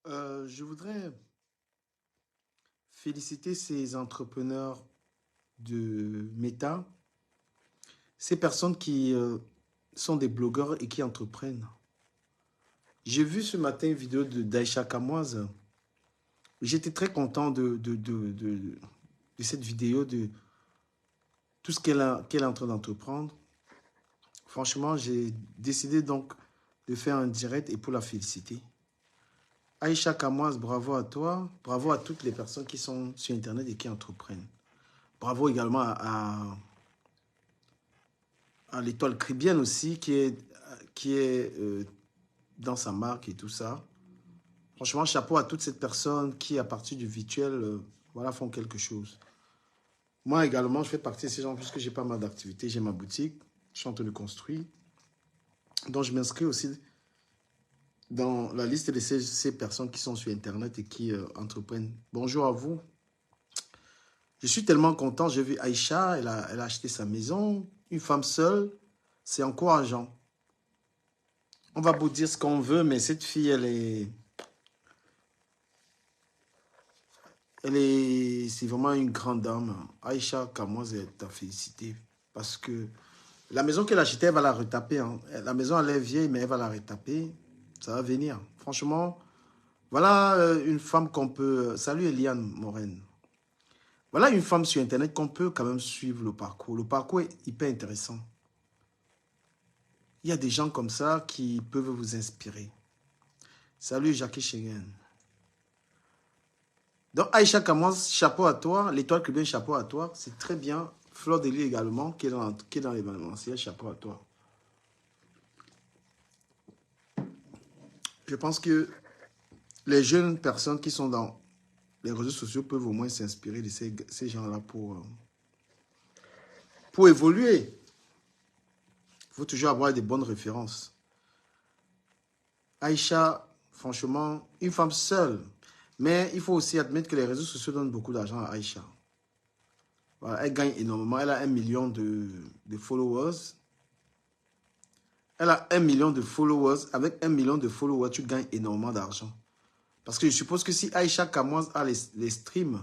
Je voudrais féliciter ces entrepreneurs de Meta, ces personnes qui sont des blogueurs et qui entreprennent. J'ai vu ce matin une vidéo d'Aïcha Kamoise. J'étais très content de cette vidéo, de tout ce qu'elle est en train d'entreprendre. Franchement, j'ai décidé donc de faire un direct et pour la féliciter. Aïcha Kamoise, bravo à toi, bravo à toutes les personnes qui sont sur Internet et qui entreprennent. Bravo également à l'étoile caribéenne aussi, qui est dans sa marque et tout ça. Franchement, chapeau à toutes ces personnes qui, à partir du virtuel, voilà, font quelque chose. Moi également, je fais partie de ces gens, puisque j'ai pas mal d'activités. J'ai ma boutique, je suis en train de construire. Donc, je m'inscris aussi dans la liste de ces personnes qui sont sur Internet et qui entreprennent. Bonjour à vous. Je suis tellement content. J'ai vu Aïcha, elle a acheté sa maison. Une femme seule, c'est encourageant. On va vous dire ce qu'on veut, mais cette fille, c'est vraiment une grande dame. Aïcha Kamoz est à féliciter parce que la maison qu'elle a achetée, elle va la retaper, hein. La maison, elle est vieille, mais elle va la retaper. Ça va venir. Franchement, voilà une femme qu'on peut... Salut Eliane Moren. Voilà une femme sur Internet qu'on peut quand même suivre le parcours. Le parcours est hyper intéressant. Il y a des gens comme ça qui peuvent vous inspirer. Salut Jackie Schengen. Donc Aïcha Kamoz, chapeau à toi. L'étoile cubaine, chapeau à toi. C'est très bien. Fleur de Lys également, qui est dans l'événementiel, chapeau à toi. Je pense que les jeunes personnes qui sont dans les réseaux sociaux peuvent au moins s'inspirer de ces gens-là pour évoluer. Il faut toujours avoir des bonnes références. Aïcha, franchement, une femme seule. Mais il faut aussi admettre que les réseaux sociaux donnent beaucoup d'argent à Aïcha. Voilà, elle gagne énormément. Elle a 1 million de followers. Elle a 1 million de followers. Avec 1 million de followers, tu gagnes énormément d'argent. Parce que je suppose que si Aïcha Kamoise a les streams,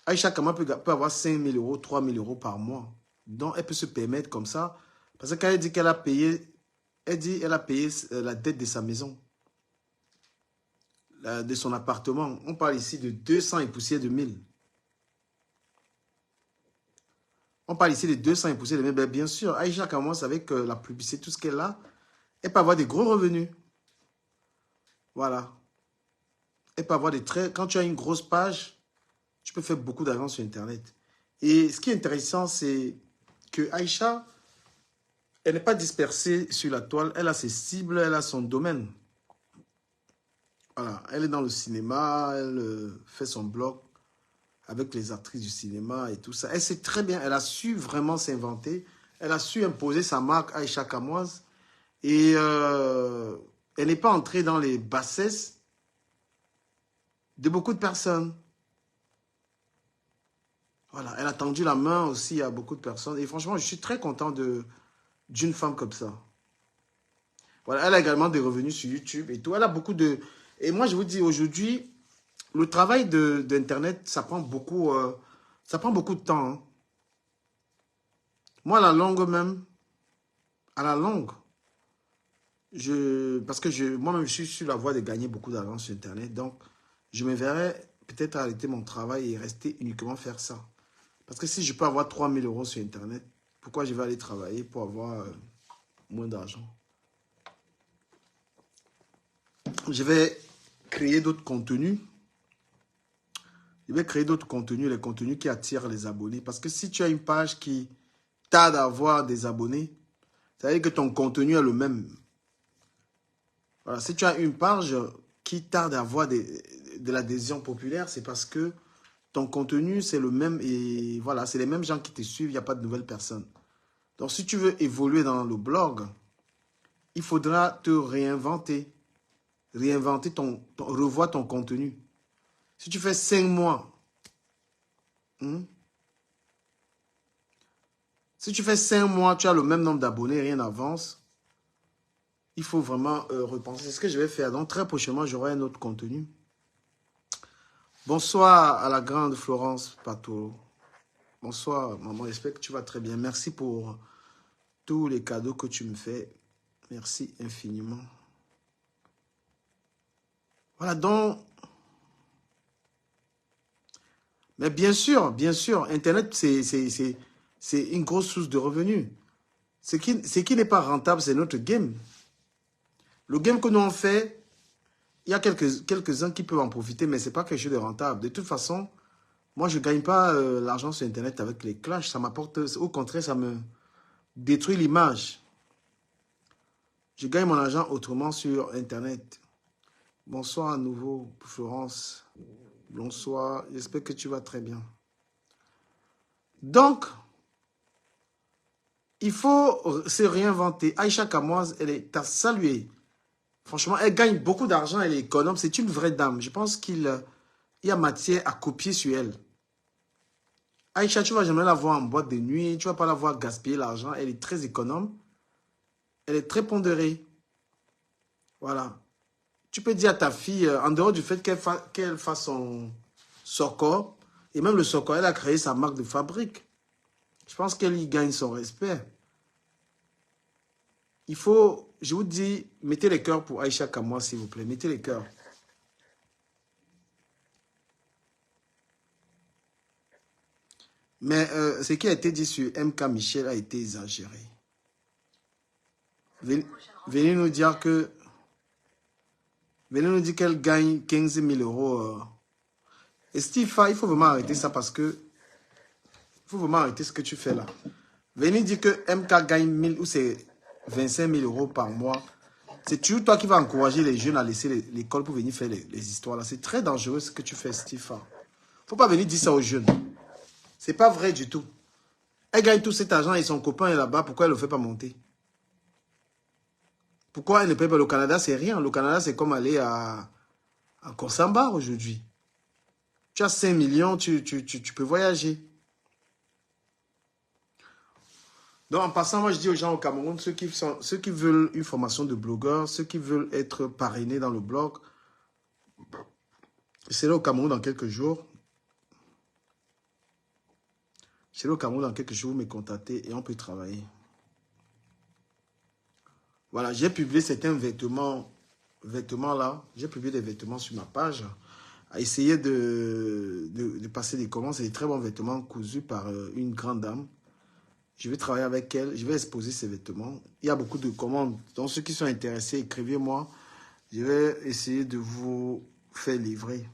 Aïcha Kamoise peut avoir 5 000 euros, 3 000 euros par mois. Donc, elle peut se permettre comme ça. Parce que quand elle dit qu'elle a payé, elle dit qu'elle a payé la dette de sa maison, de son appartement. On parle ici de 200 et poussière de 1000. On parle ici de 200 et poussière de 1000. Bien sûr, Aïcha Kamoise, avec la publicité, tout ce qu'elle a, elle peut avoir des gros revenus. Voilà. Elle peut avoir des très... Quand tu as une grosse page, tu peux faire beaucoup d'argent sur Internet. Et ce qui est intéressant, c'est que Aïcha, elle n'est pas dispersée sur la toile. Elle a ses cibles, elle a son domaine. Voilà. Elle est dans le cinéma, elle fait son blog avec les actrices du cinéma et tout ça. Elle sait très bien, elle a su vraiment s'inventer. Elle a su imposer sa marque Aïcha Kamoise. Et elle n'est pas entrée dans les bassesses de beaucoup de personnes. Voilà, elle a tendu la main aussi à beaucoup de personnes. Et franchement, je suis très content d'une femme comme ça. Voilà, elle a également des revenus sur YouTube et tout. Elle a beaucoup de... Et moi, je vous dis, aujourd'hui, le travail d'Internet, ça prend beaucoup de temps, hein. Moi, à la longue même, à la longue, parce que moi-même, je suis sur la voie de gagner beaucoup d'argent sur Internet. Donc, je me verrais peut-être arrêter mon travail et rester uniquement faire ça. Parce que si je peux avoir 3 000 euros sur Internet, pourquoi je vais aller travailler pour avoir moins d'argent? Je vais créer d'autres contenus. Je vais créer d'autres contenus, les contenus qui attirent les abonnés. Parce que si tu as une page qui tarde à avoir des abonnés, ça veut dire que ton contenu est le même. Voilà, si tu as une page qui tarde à avoir de l'adhésion populaire, c'est parce que ton contenu, c'est le même et voilà, c'est les mêmes gens qui te suivent, il n'y a pas de nouvelles personnes. Donc, si tu veux évoluer dans le blog, il faudra te réinventer. Revoir ton contenu. Si tu fais 5 mois, hein, si tu fais 5 mois, tu as le même nombre d'abonnés, rien n'avance. Il faut vraiment repenser. C'est ce que je vais faire. Donc, très prochainement, j'aurai un autre contenu. Bonsoir à la grande Florence Pato. Bonsoir, maman. J'espère que tu vas très bien. Merci pour tous les cadeaux que tu me fais. Merci infiniment. Voilà, donc... Mais bien sûr, Internet, c'est une grosse source de revenus. Ce qui n'est pas rentable, c'est notre game. Le game que nous on fait, il y a quelques-uns qui peuvent en profiter, mais ce n'est pas quelque chose de rentable. De toute façon, moi, je ne gagne pas l'argent sur Internet avec les clashs. Ça m'apporte, au contraire, ça me détruit l'image. Je gagne mon argent autrement sur Internet. Bonsoir à nouveau, Florence. Bonsoir, j'espère que tu vas très bien. Donc, il faut se réinventer. Aïcha Kamoise, elle est à saluer. Franchement, elle gagne beaucoup d'argent, elle est économe. C'est une vraie dame. Je pense qu'il y a matière à copier sur elle. Aïcha, tu ne vas jamais la voir en boîte de nuit. Tu ne vas pas la voir gaspiller l'argent. Elle est très économe. Elle est très pondérée. Voilà. Tu peux dire à ta fille, en dehors du fait qu'elle fasse son Soko, et même le Soko, elle a créé sa marque de fabrique. Je pense qu'elle y gagne son respect. Il faut, je vous dis, mettez les cœurs pour Aïcha Kamoa, s'il vous plaît. Mettez les cœurs. Mais ce qui a été dit sur MK Michel a été exagéré. Venez nous dire que... Venez nous dire qu'elle gagne 15 000 euros. Et Stifa, il faut vraiment arrêter ça parce que... Il faut vraiment arrêter ce que tu fais là. Venez dire que MK gagne 1000 ou c'est 25 000 euros par mois. C'est toujours toi qui vas encourager les jeunes à laisser l'école pour venir faire les histoires là. C'est très dangereux ce que tu fais, Stifa. Faut pas venir dire ça aux jeunes. C'est pas vrai du tout. Elle gagne tout cet argent et son copain est là-bas. Pourquoi elle ne le fait pas monter? Pourquoi elle ne paye pas? Le Canada, c'est rien. Le Canada, c'est comme aller à Korsamba aujourd'hui. Tu as 5 millions, tu peux voyager. Donc, en passant, moi, je dis aux gens au Cameroun, ceux qui veulent une formation de blogueur, ceux qui veulent être parrainés dans le blog, je serai au Cameroun dans quelques jours. Je serai au Cameroun dans quelques jours, vous me contactez et on peut travailler. Voilà, j'ai publié certains vêtements là. J'ai publié des vêtements sur ma page. À essayer de passer des commandes. C'est des très bons vêtements cousus par une grande dame. Je vais travailler avec elle. Je vais exposer ces vêtements. Il y a beaucoup de commandes. Donc, ceux qui sont intéressés, écrivez-moi. Je vais essayer de vous faire livrer.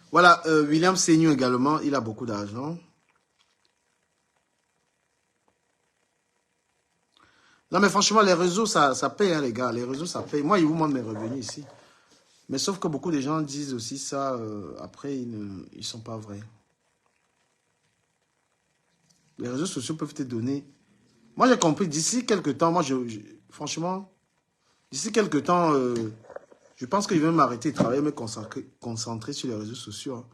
Voilà, William Seignou également. Il a beaucoup d'argent. Non, mais franchement, les réseaux, ça paye, hein, les gars. Les réseaux, ça paye. Moi, ils vous montrent mes revenus ici. Mais sauf que beaucoup de gens disent aussi ça. Après, ils ne sont pas vrais. Les réseaux sociaux peuvent te donner... Moi, j'ai compris. D'ici quelques temps, moi, franchement, d'ici quelques temps, je pense que je vais m'arrêter de travailler, me concentrer sur les réseaux sociaux. Hein.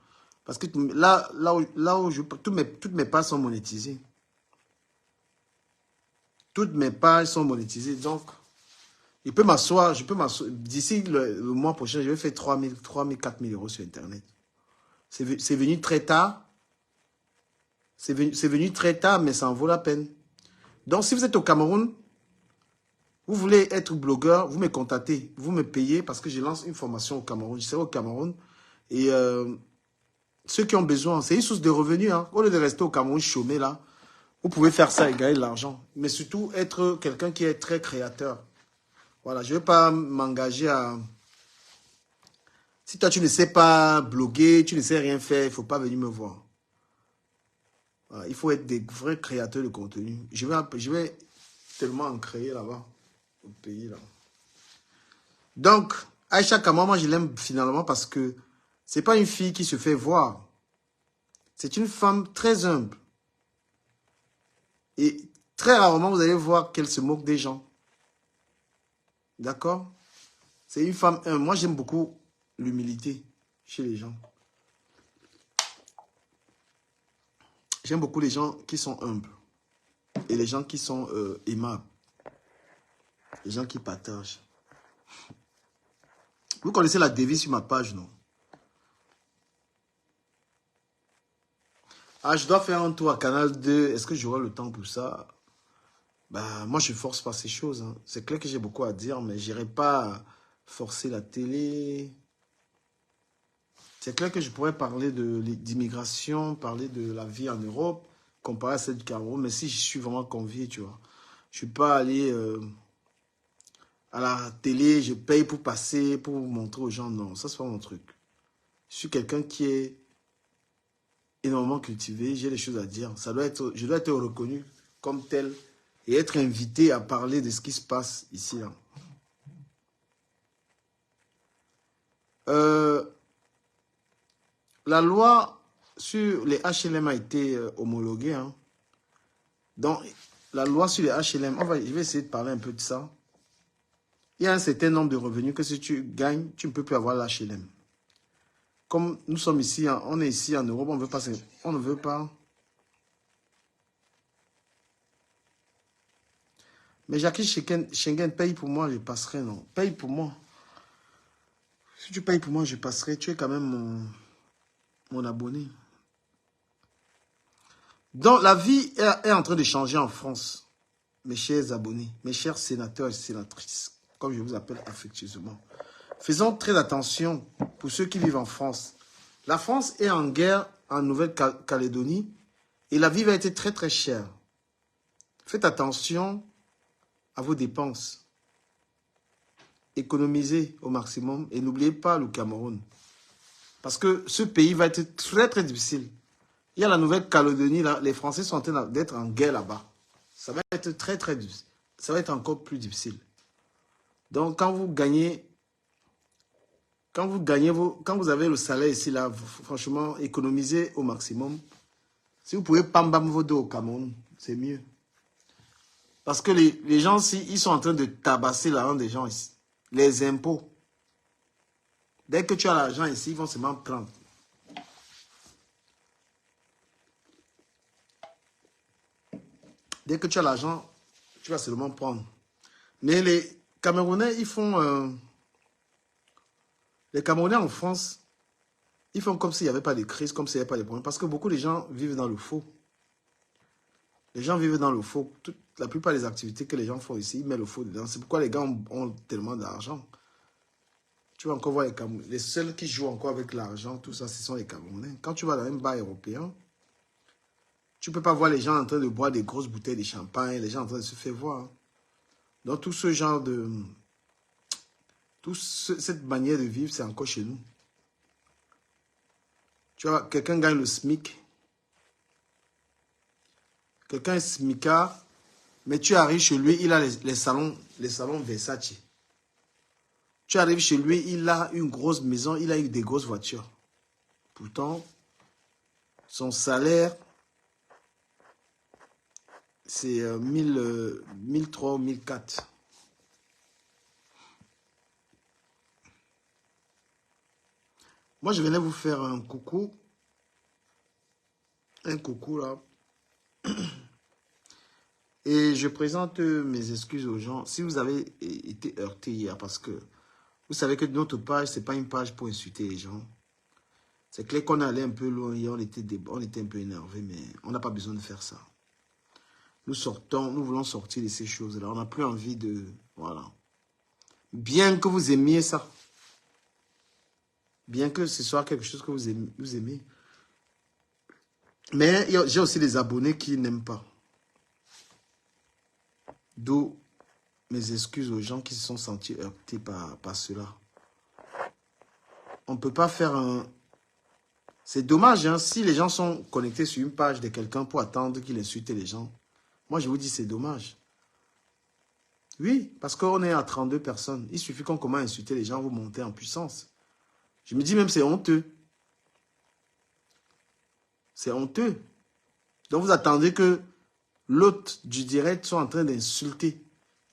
Parce que là où toutes mes pages sont monétisées. Toutes mes pages sont monétisées. Donc, je peux m'asseoir. D'ici le mois prochain, je vais faire 3 000, 4 000 euros sur Internet. C'est venu très tard. C'est venu très tard, mais ça en vaut la peine. Donc, si vous êtes au Cameroun, vous voulez être blogueur, vous me contactez. Vous me payez parce que je lance une formation au Cameroun. Je serai au Cameroun. Et ceux qui ont besoin, c'est une source de revenus. Hein. Au lieu de rester au Cameroun chômé là, vous pouvez faire ça et gagner de l'argent. Mais surtout, être quelqu'un qui est très créateur. Voilà, je ne vais pas m'engager à... Si toi, tu ne sais pas bloguer, tu ne sais rien faire, il ne faut pas venir me voir. Voilà, il faut être des vrais créateurs de contenu. Je vais tellement en créer là-bas, au pays là. Donc, Aïcha Kamoa, moi, je l'aime finalement parce que ce n'est pas une fille qui se fait voir. C'est une femme très humble. Et très rarement, vous allez voir qu'elle se moque des gens. D'accord? C'est une femme humble. Moi, j'aime beaucoup l'humilité. chez les gens. J'aime beaucoup les gens qui sont humbles et les gens qui sont aimables. Les gens qui partagent. Vous connaissez la devise sur ma page, non? Ah, je dois faire un tour à Canal 2. Est-ce que j'aurai le temps pour ça? Bah, moi, je ne force pas ces choses. Hein. C'est clair que j'ai beaucoup à dire, mais je n'irai pas forcer la télé. C'est clair que je pourrais parler d'immigration, parler de la vie en Europe, comparé à celle du Cameroun, mais si je suis vraiment convié, tu vois. Je ne suis pas allé à la télé, je paye pour passer, pour montrer aux gens. Non, ça, c'est pas mon truc. Je suis quelqu'un qui est énormément cultivé, j'ai des choses à dire. Je dois être reconnu comme tel et être invité à parler de ce qui se passe ici. Là. La loi sur les HLM a été homologuée. Hein. Donc, la loi sur les HLM, je vais essayer de parler un peu de ça. Il y a un certain nombre de revenus que si tu gagnes, tu ne peux plus avoir l'HLM. Comme nous sommes ici, on est ici en Europe, on ne veut pas. Mais Jackie Schengen paye pour moi, je passerai, non? Paye pour moi. Si tu payes pour moi, je passerai. Tu es quand même mon abonné. Donc, la vie est en train de changer en France, mes chers abonnés, mes chers sénateurs et sénatrices, comme je vous appelle affectueusement. Faisons très attention pour ceux qui vivent en France. La France est en guerre en Nouvelle-Calédonie et la vie va être très très chère. Faites attention à vos dépenses. Économisez au maximum et n'oubliez pas le Cameroun. Parce que ce pays va être très très difficile. Il y a la Nouvelle-Calédonie, là, les Français sont en train d'être en guerre là-bas. Ça va être très très difficile. Ça va être encore plus difficile. Donc quand vous avez le salaire ici, là, franchement, économisez au maximum. Si vous pouvez pambam vos dos au Cameroun, c'est mieux. Parce que les gens ici, ils sont en train de tabasser l'argent des gens ici. Les impôts. Dès que tu as l'argent ici, ils vont seulement prendre. Dès que tu as l'argent, tu vas seulement prendre. Mais les Camerounais, ils font... les Camerounais en France, ils font comme s'il n'y avait pas de crise, comme s'il n'y avait pas de problème. Parce que beaucoup de gens vivent dans le faux. Les gens vivent dans le faux. La plupart des activités que les gens font ici, ils mettent le faux dedans. C'est pourquoi les gars ont tellement d'argent. Tu vas encore voir les Camerounais. Les seuls qui jouent encore avec l'argent, tout ça, ce sont les Camerounais. Quand tu vas dans un bar européen, tu ne peux pas voir les gens en train de boire des grosses bouteilles de champagne, les gens en train de se faire voir. Donc tout ce genre de... cette manière de vivre, c'est encore chez nous. Tu vois, quelqu'un gagne le SMIC. Quelqu'un est SMICard, mais tu arrives chez lui, il a les salons Versace. Tu arrives chez lui, il a une grosse maison, il a eu des grosses voitures. Pourtant, son salaire, c'est 1003, 1004. Moi, je venais vous faire un coucou. Un coucou, là. Et je présente mes excuses aux gens. Si vous avez été heurté hier, parce que vous savez que notre page, ce n'est pas une page pour insulter les gens. C'est clair qu'on allait un peu loin hier, on était un peu énervé, mais on n'a pas besoin de faire ça. Nous sortons, nous voulons sortir de ces choses-là. On n'a plus envie de... Voilà. Bien que vous aimiez ça. Bien que ce soit quelque chose que vous aimez. Mais j'ai aussi des abonnés qui n'aiment pas. D'où mes excuses aux gens qui se sont sentis heurtés par cela. On ne peut pas faire un... C'est dommage, hein, si les gens sont connectés sur une page de quelqu'un pour attendre qu'il insulte les gens. Moi, je vous dis, c'est dommage. Oui, parce qu'on est à 32 personnes. Il suffit qu'on commence à insulter les gens, vous montez en puissance. Je me dis même, c'est honteux. C'est honteux. Donc, vous attendez que l'hôte du direct soit en train d'insulter.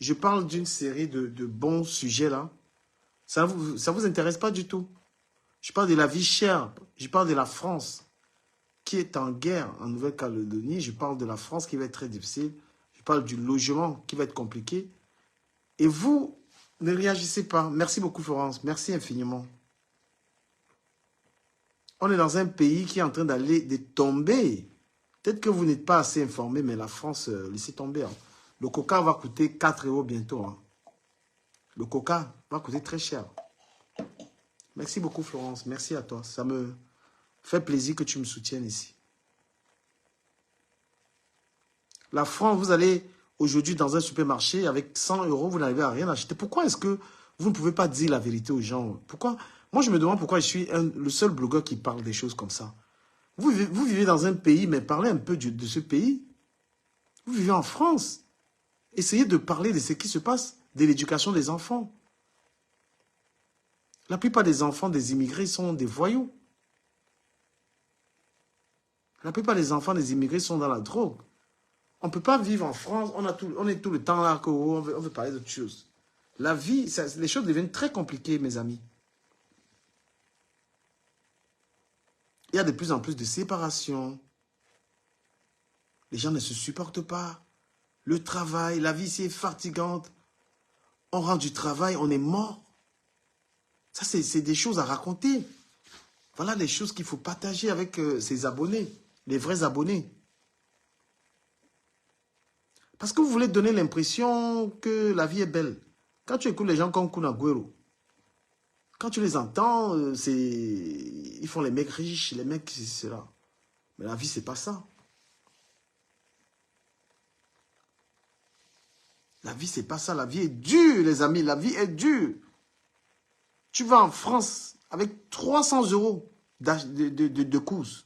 Je parle d'une série de bons sujets là. Ça vous intéresse pas du tout. Je parle de la vie chère. Je parle de la France qui est en guerre en Nouvelle-Calédonie. Je parle de la France qui va être très difficile. Je parle du logement qui va être compliqué. Et vous, ne réagissez pas. Merci beaucoup, Florence. Merci infiniment. On est dans un pays qui est en train de tomber. Peut-être que vous n'êtes pas assez informé, mais la France, laissez tomber. Hein. Le coca va coûter 4 € bientôt. Hein. Le coca va coûter très cher. Merci beaucoup, Florence. Merci à toi. Ça me fait plaisir que tu me soutiennes ici. La France, vous allez aujourd'hui dans un supermarché avec 100 €, vous n'arrivez à rien acheter. Pourquoi est-ce que vous ne pouvez pas dire la vérité aux gens? Pourquoi? Moi, je me demande pourquoi je suis le seul blogueur qui parle des choses comme ça. Vous vivez dans un pays, mais parlez un peu de ce pays. Vous vivez en France. Essayez de parler de ce qui se passe, de l'éducation des enfants. La plupart des enfants des immigrés sont des voyous. La plupart des enfants des immigrés sont dans la drogue. On ne peut pas vivre en France, on est tout le temps là, on veut parler d'autre chose. La vie, les choses deviennent très compliquées, mes amis. Il y a de plus en plus de séparations. Les gens ne se supportent pas. Le travail, la vie, c'est fatigante. On rentre du travail, on est mort. Ça, c'est des choses à raconter. Voilà les choses qu'il faut partager avec ses abonnés, les vrais abonnés. Parce que vous voulez donner l'impression que la vie est belle. Quand tu écoutes les gens comme Kun Aguero, quand tu les entends, ils font les mecs riches, les mecs c'est cela. Mais la vie, c'est pas ça. La vie, c'est pas ça. La vie est dure, les amis. La vie est dure. Tu vas en France avec 300 € de courses.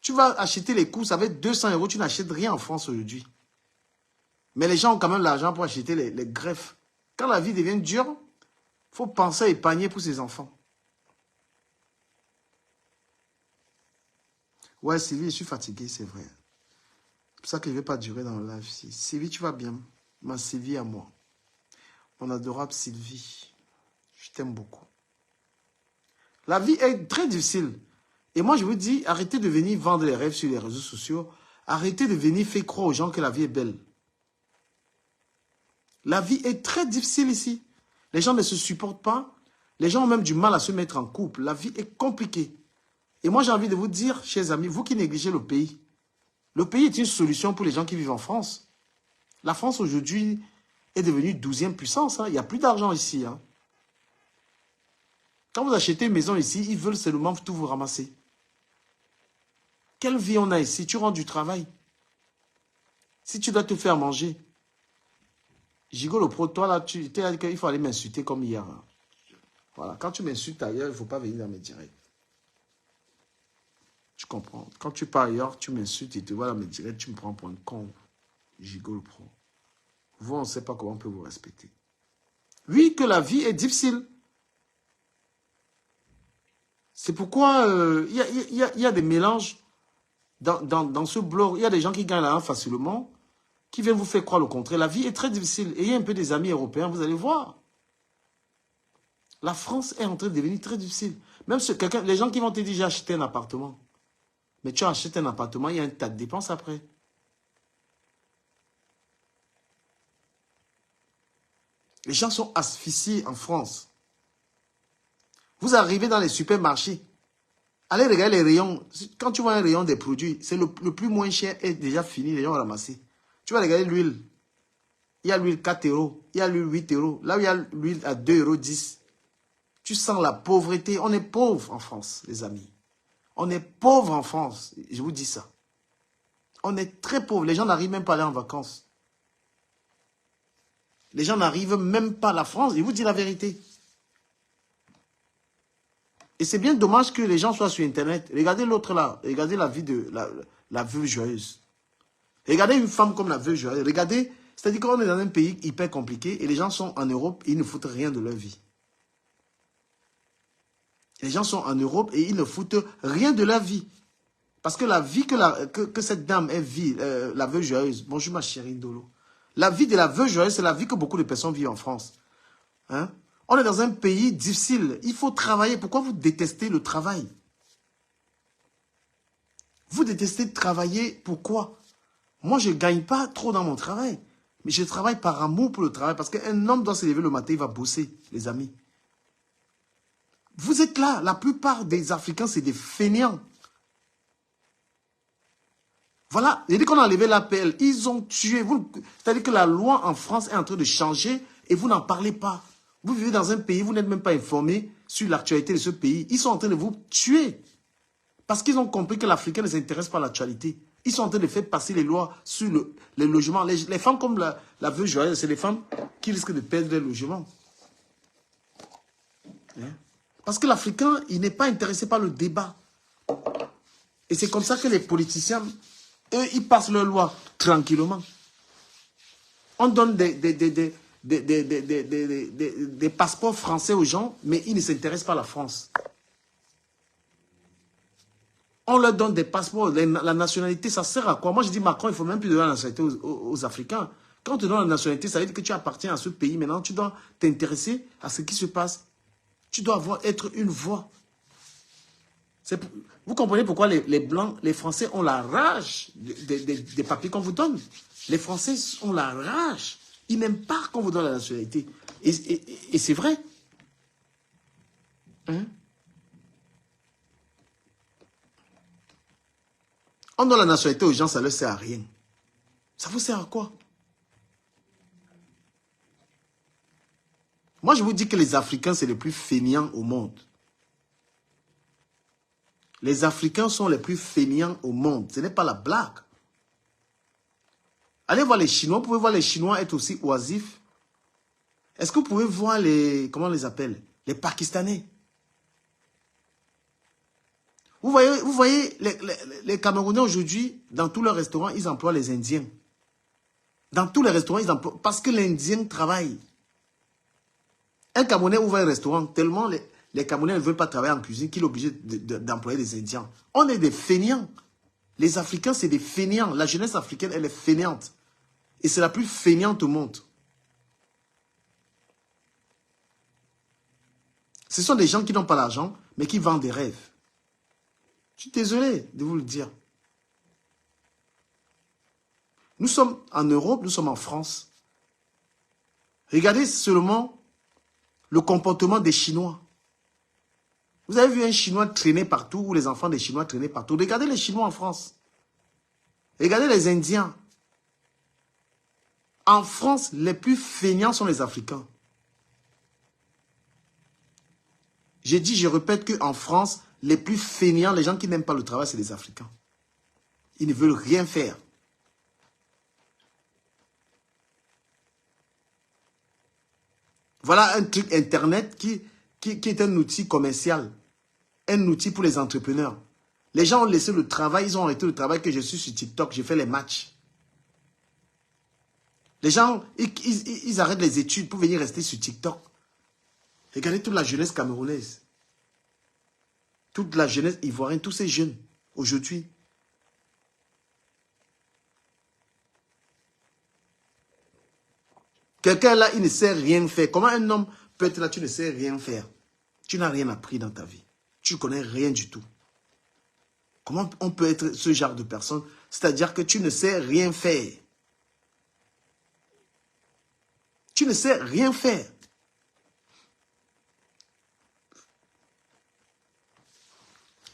Tu vas acheter les courses avec 200 €. Tu n'achètes rien en France aujourd'hui. Mais les gens ont quand même l'argent pour acheter les greffes. Quand la vie devient dure, il faut penser à épargner pour ses enfants. Ouais, Sylvie, je suis fatigué, c'est vrai. C'est pour ça que je ne vais pas durer dans le live ici. Sylvie, tu vas bien? Ma Sylvie à moi. Mon adorable Sylvie. Je t'aime beaucoup. La vie est très difficile. Et moi, je vous dis, arrêtez de venir vendre les rêves sur les réseaux sociaux. Arrêtez de venir faire croire aux gens que la vie est belle. La vie est très difficile ici. Les gens ne se supportent pas. Les gens ont même du mal à se mettre en couple. La vie est compliquée. Et moi, j'ai envie de vous dire, chers amis, vous qui négligez le pays est une solution pour les gens qui vivent en France. La France, aujourd'hui, est devenue 12e puissance. Hein. Il n'y a plus d'argent ici. Hein. Quand vous achetez une maison ici, ils veulent seulement tout vous ramasser. Quelle vie on a ici? Tu rentres du travail. Si tu dois te faire manger. Gigolo Pro, toi là, tu t'es dit qu'il faut aller m'insulter comme hier. Hein. Voilà, quand tu m'insultes ailleurs, il ne faut pas venir dans mes directs. Tu comprends? Quand tu pars ailleurs, tu m'insultes et tu vois dans mes directs, tu me prends pour un con. Gigolo Pro. Vous, on ne sait pas comment on peut vous respecter. Oui, que la vie est difficile. C'est pourquoi il y a des mélanges dans ce blog. Il y a des gens qui gagnent l'argent facilement, qui viennent vous faire croire le contraire. La vie est très difficile. Ayez un peu des amis européens, vous allez voir. La France est en train de devenir très difficile. Même les gens qui vont te dire, j'ai acheté un appartement. Mais tu as acheté un appartement, il y a un tas de dépenses après. Les gens sont asphyxiés en France. Vous arrivez dans les supermarchés. Allez regarder les rayons. Quand tu vois un rayon des produits, c'est le plus moins cher est déjà fini, les gens ont ramassé. Tu vas regarder l'huile. Il y a l'huile 4 €. Il y a l'huile 8 €. Là où il y a l'huile à 2,10 €. Tu sens la pauvreté. On est pauvre en France, les amis. On est pauvre en France. Je vous dis ça. On est très pauvre. Les gens n'arrivent même pas à aller en vacances. Les gens n'arrivent même pas à la France. Je vous dis la vérité. Et c'est bien dommage que les gens soient sur Internet. Regardez l'autre là. Regardez la vie de la veuve joyeuse. Regardez une femme comme la veuve joyeuse. Regardez. C'est-à-dire qu'on est dans un pays hyper compliqué et les gens sont en Europe et ils ne foutent rien de leur vie. Les gens sont en Europe et ils ne foutent rien de leur vie. Parce que la vie que cette dame vit, la veuve joyeuse. Bonjour ma chérie Ndolo. La vie de la veuve joyeuse, c'est la vie que beaucoup de personnes vivent en France. Hein? On est dans un pays difficile. Il faut travailler. Pourquoi vous détestez le travail? Vous détestez travailler. Pourquoi? Moi, je ne gagne pas trop dans mon travail. Mais je travaille par amour pour le travail. Parce qu'un homme doit se lever le matin, il va bosser, les amis. Vous êtes là. La plupart des Africains, c'est des fainéants. Voilà. J'ai dit qu'on a enlevé l'APL. Ils ont tué. C'est-à-dire que la loi en France est en train de changer et vous n'en parlez pas. Vous vivez dans un pays, vous n'êtes même pas informé sur l'actualité de ce pays. Ils sont en train de vous tuer. Parce qu'ils ont compris que l'Africain ne s'intéresse pas à l'actualité. Ils sont en train de faire passer les lois sur les logements. Les femmes comme la veuve Joyeuse, c'est les femmes qui risquent de perdre les logements. Hein? Parce que l'Africain, il n'est pas intéressé par le débat. Et c'est comme ça que les politiciens, eux, ils passent leurs lois tranquillement. On donne des passeports français aux gens, mais ils ne s'intéressent pas à la France. On leur donne des passeports, la nationalité, ça sert à quoi? Moi, je dis, Macron, il ne faut même plus donner la nationalité aux Africains. Quand on te donne la nationalité, ça veut dire que tu appartiens à ce pays. Maintenant, tu dois t'intéresser à ce qui se passe. Tu dois être une voix. Vous comprenez pourquoi les Blancs, les Français ont la rage des papiers qu'on vous donne. Les Français ont la rage. Ils n'aiment pas qu'on vous donne la nationalité. Et c'est vrai. Hein? On donne la nationalité aux gens, ça ne leur sert à rien. Ça vous sert à quoi? Moi, je vous dis que les Africains, c'est les plus fainéants au monde. Les Africains sont les plus fainéants au monde. Ce n'est pas la blague. Allez voir les Chinois. Vous pouvez voir les Chinois être aussi oisifs. Est-ce que vous pouvez voir les... Comment on les appelle? Les Pakistanais. Vous voyez les Camerounais aujourd'hui, dans tous leurs restaurants, ils emploient les Indiens. Dans tous les restaurants, ils emploient... Parce que l'Indien travaille. Un Camerounais ouvre un restaurant, tellement les Camerounais ne veulent pas travailler en cuisine qu'il est obligé d'employer des Indiens. On est des fainéants. Les Africains, c'est des fainéants. La jeunesse africaine, elle est fainéante. Et c'est la plus fainéante au monde. Ce sont des gens qui n'ont pas l'argent, mais qui vendent des rêves. Je suis désolé de vous le dire. Nous sommes en Europe, nous sommes en France. Regardez seulement le comportement des Chinois. Vous avez vu un Chinois traîner partout, ou les enfants des Chinois traîner partout. Regardez les Chinois en France. Regardez les Indiens. En France, les plus feignants sont les Africains. J'ai dit, je répète qu'en France, les plus feignants, les gens qui n'aiment pas le travail, c'est les Africains. Ils ne veulent rien faire. Voilà un truc Internet qui est un outil commercial. Un outil pour les entrepreneurs. Les gens ont laissé le travail, ils ont arrêté le travail que je suis sur TikTok, je fais les matchs. Les gens, ils arrêtent les études pour venir rester sur TikTok. Regardez toute la jeunesse camerounaise. Toute la jeunesse ivoirienne, tous ces jeunes, aujourd'hui. Quelqu'un là, il ne sait rien faire. Comment un homme peut être là, tu ne sais rien faire? Tu n'as rien appris dans ta vie. Tu ne connais rien du tout. Comment on peut être ce genre de personne? C'est-à-dire que tu ne sais rien faire. Tu ne sais rien faire.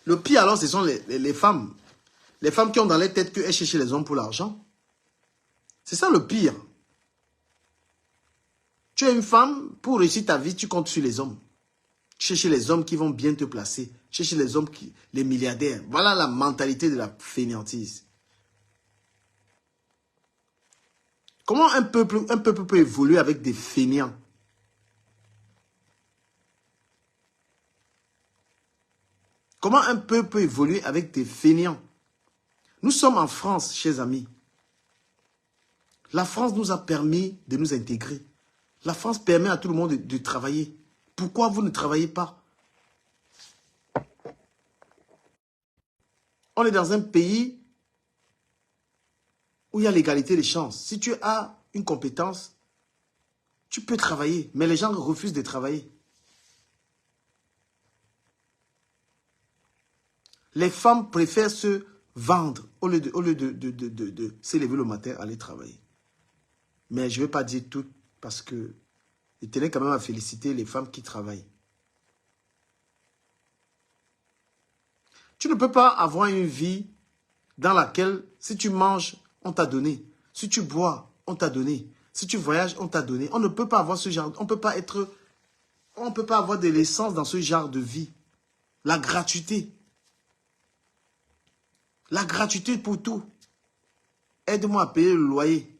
Le pire alors, ce sont les femmes. Les femmes qui ont dans leur tête qu'elles cherchent les hommes pour l'argent. C'est ça le pire. Tu es une femme, pour réussir ta vie, tu comptes sur les hommes. Cherche les hommes qui vont bien te placer. Cherche les hommes, les milliardaires. Voilà la mentalité de la fainéantise. Comment un peuple peut évoluer avec des fainéants? Comment un peuple peut évoluer avec des fainéants? Nous sommes en France, chers amis. La France nous a permis de nous intégrer. La France permet à tout le monde de travailler. Pourquoi vous ne travaillez pas? On est dans un pays où il y a l'égalité des chances. Si tu as une compétence, Tu peux travailler, mais les gens refusent de travailler. Les femmes préfèrent se vendre au lieu de s'élever le matin, aller travailler. Mais je ne vais pas dire tout parce que je tenais quand même à féliciter les femmes qui travaillent. Tu ne peux pas avoir une vie dans laquelle, si tu manges, on t'a donné. Si tu bois, on t'a donné. Si tu voyages, on t'a donné. On ne peut pas avoir ce genre, on ne peut pas avoir de l'essence dans ce genre de vie. La gratuité. La gratuité pour tout. Aide-moi à payer le loyer.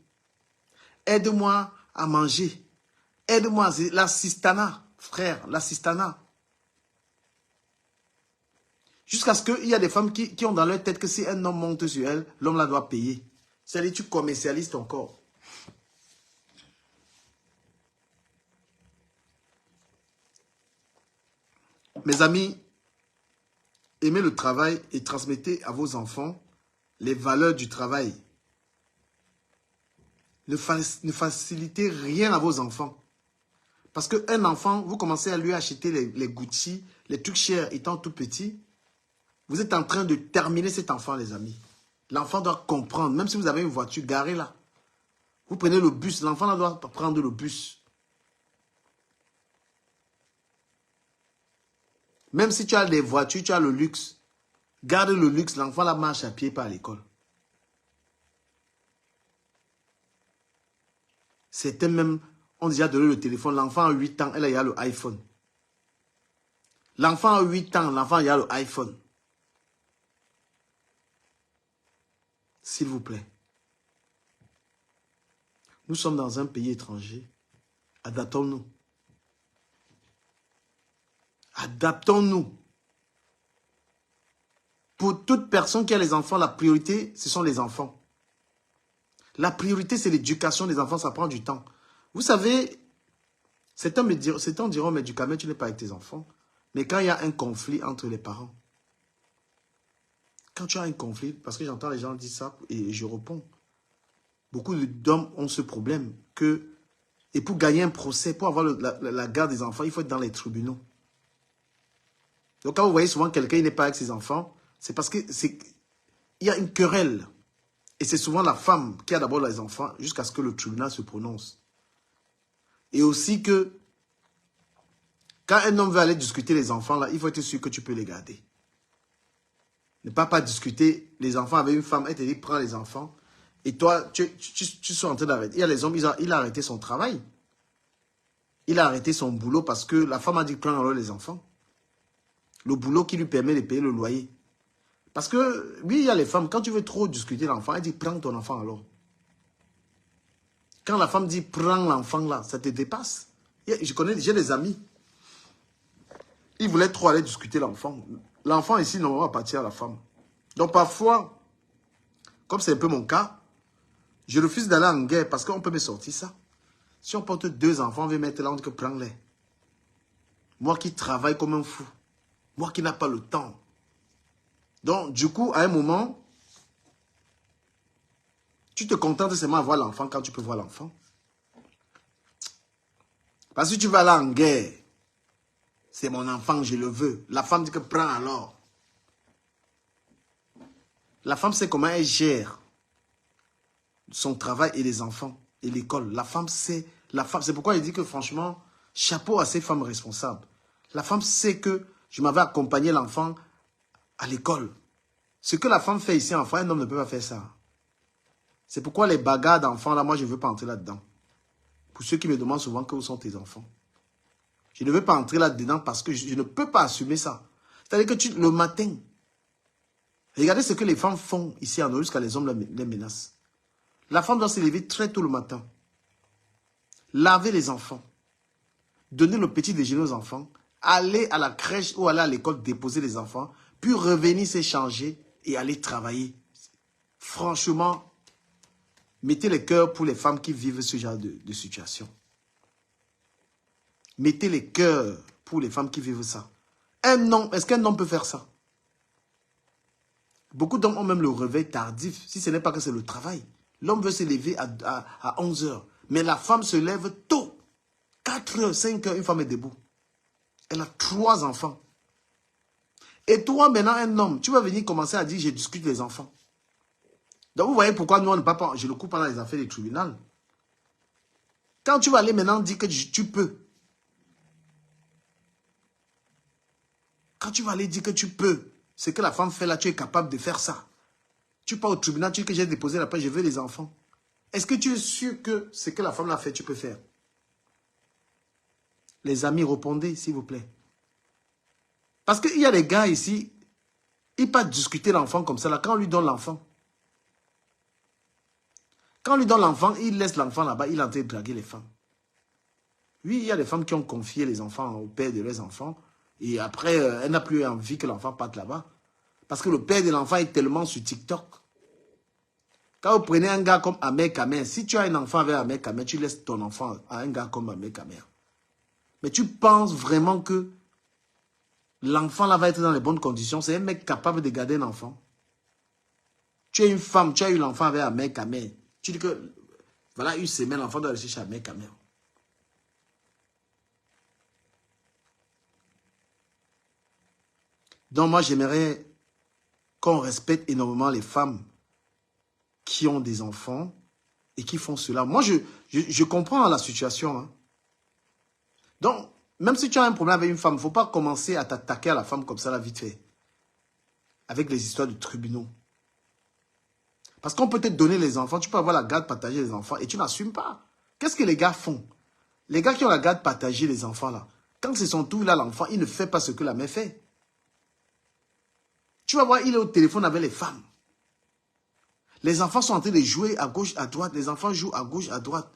Aide-moi à manger. Aide-moi, l'assistanat, frère, l'assistanat. Jusqu'à ce qu'il y a des femmes qui ont dans leur tête que si un homme monte sur elle, l'homme la doit payer. C'est-à-dire tu commercialises ton corps. Mes amis, aimez le travail et transmettez à vos enfants les valeurs du travail. Ne facilitez rien à vos enfants. Parce qu'un enfant, vous commencez à lui acheter les Gucci, les trucs chers étant tout petit. Vous êtes en train de terminer cet enfant, les amis. L'enfant doit comprendre, même si vous avez une voiture, garée là. Vous prenez le bus, l'enfant doit prendre le bus. Même si tu as des voitures, tu as le luxe. Garde le luxe, l'enfant la marche à pied, pas à l'école. Certains même ont déjà donné le téléphone. L'enfant a 8 ans, elle a le iPhone. L'enfant a 8 ans, l'enfant a le iPhone. S'il vous plaît. Nous sommes dans un pays étranger. Adaptons-nous. Adaptons-nous. Pour toute personne qui a les enfants, la priorité, ce sont les enfants. La priorité, c'est l'éducation des enfants, ça prend du temps. Vous savez, certains diront, mais du calme, tu n'es pas avec tes enfants. Mais quand il y a un conflit entre les parents, quand tu as un conflit, parce que j'entends les gens dire ça et je réponds, beaucoup d'hommes ont ce problème que, et pour gagner un procès, pour avoir la garde des enfants, il faut être dans les tribunaux. Donc quand vous voyez souvent quelqu'un n'est pas avec ses enfants, c'est parce qu'il y a une querelle. Et c'est souvent la femme qui a d'abord les enfants jusqu'à ce que le tribunal se prononce. Et aussi que quand un homme veut aller discuter les enfants, là, il faut être sûr que tu peux les garder. Ne pas discuter les enfants avec une femme, elle te dit prends les enfants. Et toi, tu es en train d'arrêter. Il y a les hommes, il a arrêté son travail. Il a arrêté son boulot parce que la femme a dit prends alors les enfants. Le boulot qui lui permet de payer le loyer. Parce que, oui, il y a les femmes, quand tu veux trop discuter l'enfant, elle dit prends ton enfant alors. Quand la femme dit prends l'enfant là, ça te dépasse. J'ai des amis. Ils voulaient trop aller discuter l'enfant. L'enfant ici, normalement, appartient à la femme. Donc parfois, comme c'est un peu mon cas, je refuse d'aller en guerre parce qu'on peut me sortir ça. Si on porte 2 enfants, on veut mettre là, on dit que prends-les. Moi qui travaille comme un fou. Moi qui n'ai pas le temps. Donc, du coup, à un moment, tu te contentes seulement de voir l'enfant quand tu peux voir l'enfant. Parce que si tu vas aller en guerre, c'est mon enfant, je le veux. La femme dit que prends alors. La femme sait comment elle gère son travail et les enfants et l'école. La femme sait, c'est pourquoi il dit que franchement, chapeau à ces femmes responsables. La femme sait que je m'avais accompagné l'enfant à l'école. Ce que la femme fait ici en France, un homme ne peut pas faire ça. C'est pourquoi les bagarres d'enfants, là, moi, je ne veux pas entrer là-dedans. Pour ceux qui me demandent souvent que où sont tes enfants. Je ne veux pas entrer là-dedans parce que je ne peux pas assumer ça. C'est-à-dire que le matin, regardez ce que les femmes font ici en Europe jusqu'à les hommes les menacent. La femme doit se lever très tôt le matin. Laver les enfants. Donner le petit déjeuner aux enfants. Aller à la crèche ou aller à l'école déposer les enfants. Puis revenir s'échanger et aller travailler. Franchement, mettez les cœurs pour les femmes qui vivent ce genre de situation. Mettez les cœurs pour les femmes qui vivent ça. Est-ce qu'un homme peut faire ça? Beaucoup d'hommes ont même le réveil tardif, si ce n'est pas que c'est le travail. L'homme veut se lever à 11 h, mais la femme se lève tôt. 4 heures, 5 heures, une femme est debout. Elle a 3 enfants. Et toi, maintenant, un homme, tu vas venir commencer à dire, je discute les enfants. Donc, vous voyez pourquoi nous, on ne peut pas, je le coupe pendant les affaires des tribunaux. Quand tu vas aller maintenant dire que tu peux. Quand tu vas aller dire que tu peux, ce que la femme fait là, tu es capable de faire ça. Tu pars au tribunal, tu dis que j'ai déposé la paix, je veux les enfants. Est-ce que tu es sûr que ce que la femme l'a fait, tu peux faire? Les amis, répondez, s'il vous plaît. Parce qu'il y a des gars ici, ils peuvent discuter l'enfant comme ça, là, quand on lui donne l'enfant. Quand on lui donne l'enfant, il laisse l'enfant là-bas, il est en train de draguer les femmes. Oui, il y a des femmes qui ont confié les enfants au père de leurs enfants, et après, elle n'a plus envie que l'enfant parte là-bas. Parce que le père de l'enfant est tellement sur TikTok. Quand vous prenez un gars comme Ahmed Kamer, si tu as un enfant avec Ahmed Kamer, tu laisses ton enfant à un gars comme Ahmed Kamer. Mais tu penses vraiment que l'enfant là va être dans les bonnes conditions? C'est un mec capable de garder un enfant. Tu es une femme, tu as eu l'enfant avec Ahmed Kamer. Tu dis que, voilà, une semaine, l'enfant doit rester chez Ahmed Kamer. Donc moi, j'aimerais qu'on respecte énormément les femmes qui ont des enfants et qui font cela. Moi, je comprends la situation. Hein. Donc, même si tu as un problème avec une femme, il ne faut pas commencer à t'attaquer à la femme comme ça, là, vite fait. Avec les histoires de tribunaux. Parce qu'on peut te donner les enfants, tu peux avoir la garde partagée des enfants et tu n'assumes pas. Qu'est-ce que les gars font? Les gars qui ont la garde partagée des enfants, là, quand c'est son tour, là, l'enfant, il ne fait pas ce que la mère fait. Tu vas voir, il est au téléphone avec les femmes. Les enfants sont en train de jouer à gauche, à droite. Les enfants jouent à gauche, à droite.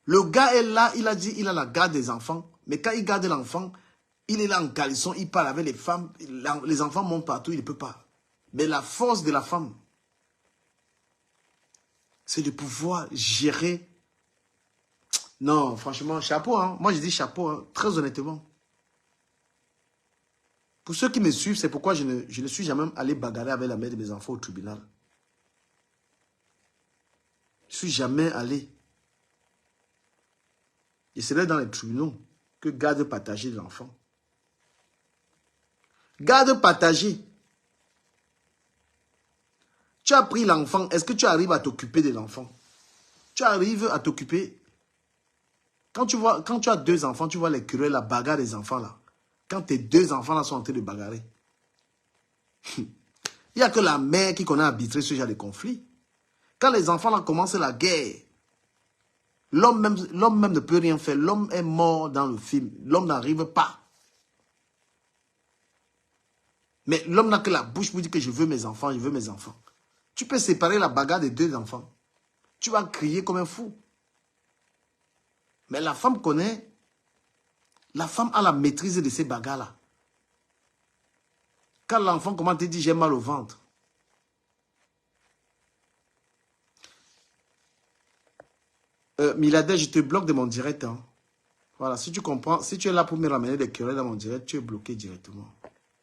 Le gars est là, il a dit, il a la garde des enfants. Mais quand il garde l'enfant, il est là en caleçon, il parle avec les femmes. Les enfants montent partout, il ne peut pas. Mais la force de la femme, c'est de pouvoir gérer. Non, franchement, chapeau. Hein. Moi, je dis chapeau, hein, très honnêtement. Pour ceux qui me suivent, c'est pourquoi je ne suis jamais allé bagarrer avec la mère de mes enfants au tribunal. Je ne suis jamais allé. Et c'est là dans les tribunaux que garde partagée de l'enfant. Garde partagée. Tu as pris l'enfant, est-ce que tu arrives à t'occuper de l'enfant? Tu arrives à t'occuper. Quand tu as 2 enfants, tu vois les querelles, la bagarre des enfants là. Quand tes 2 enfants là sont en train de bagarrer. Il n'y a que la mère qui connaît arbitrer ce genre de conflit. Quand les enfants là commencent la guerre, l'homme même ne peut rien faire. L'homme est mort dans le film. L'homme n'arrive pas. Mais l'homme n'a que la bouche pour dire que je veux mes enfants, je veux mes enfants. Tu peux séparer la bagarre des 2 enfants. Tu vas crier comme un fou. Mais la femme connaît. La femme a la maîtrise de ces bagarres-là. Quand l'enfant commence à te dire j'ai mal au ventre. Miladaire, je te bloque de mon direct. Hein. Voilà, si tu comprends, si tu es là pour me ramener des querelles dans mon direct, tu es bloqué directement.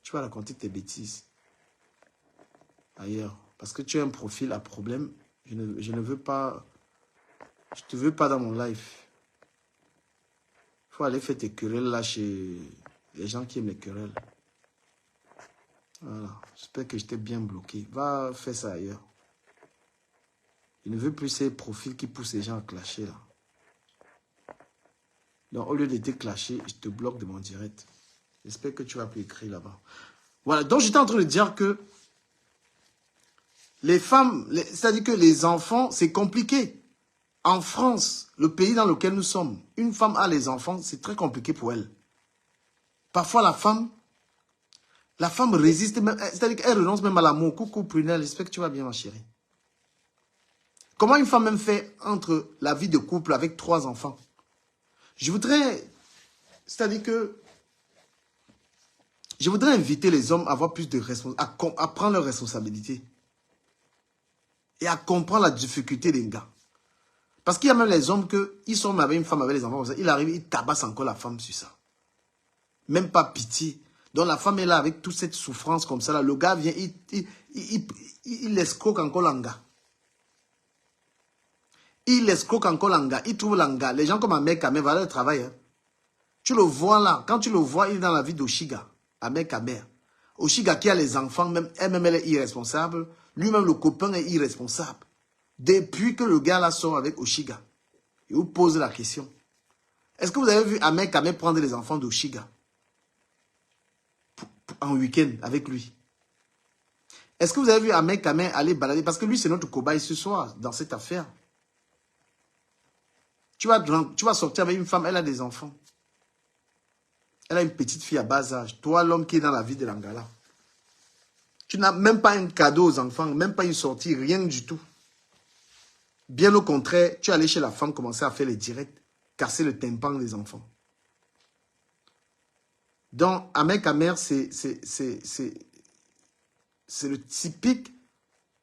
Tu vas raconter tes bêtises. Ailleurs. Parce que tu as un profil à problème. Je ne veux pas. Je ne te veux pas dans mon live. Il faut aller faire tes querelles là chez les gens qui aiment les querelles. Voilà. J'espère que je t'ai bien bloqué. Va faire ça ailleurs. Je ne veux plus ces profils qui poussent les gens à clasher là. Donc au lieu de te clasher, je te bloque de mon direct. J'espère que tu vas plus écrire là-bas. Voilà. Donc j'étais en train de dire que les femmes, c'est-à-dire que les enfants, c'est compliqué. En France, le pays dans lequel nous sommes, une femme a les enfants, c'est très compliqué pour elle. Parfois, la femme résiste même, c'est-à-dire qu'elle renonce même à l'amour. Coucou Prunelle, j'espère que tu vas bien ma chérie. Comment une femme même fait entre la vie de couple avec 3 enfants? Je voudrais, c'est-à-dire que, je voudrais inviter les hommes à avoir plus de responsabilité, à prendre leurs responsabilités. Et à comprendre la difficulté des gars. Parce qu'il y a même les hommes qui sont avec une femme avec les enfants comme ça. Il arrive, il tabasse encore la femme sur ça. Même pas pitié. Donc la femme est là avec toute cette souffrance comme ça. Là. Le gars vient, il escroque encore l'anga. Il escroque encore l'anga. Il trouve l'anga. Les gens comme Ahmed Kamer, voilà le travail. Hein. Tu le vois là. Quand tu le vois, il est dans la vie d'Oshiga. Ahmed Kamer. Oshiga qui a les enfants, même elle-même, elle est irresponsable. Lui-même, le copain est irresponsable. Depuis que le gars là sort avec Oshiga, il vous pose la question. Est-ce que vous avez vu Ahmed Kamer prendre les enfants d'Oshiga en week-end avec lui? Est-ce que vous avez vu Ahmed Kamer aller balader? Parce que lui, c'est notre cobaye ce soir dans cette affaire. Tu vas sortir avec une femme, elle a des enfants. Elle a une petite fille à bas âge. Toi, l'homme qui est dans la vie de l'Angala. Tu n'as même pas un cadeau aux enfants, même pas une sortie, rien du tout. Bien au contraire, tu es allé chez la femme commencer à faire les directs, casser le tympan des enfants. Donc, Ahmed Kamer, c'est le typique.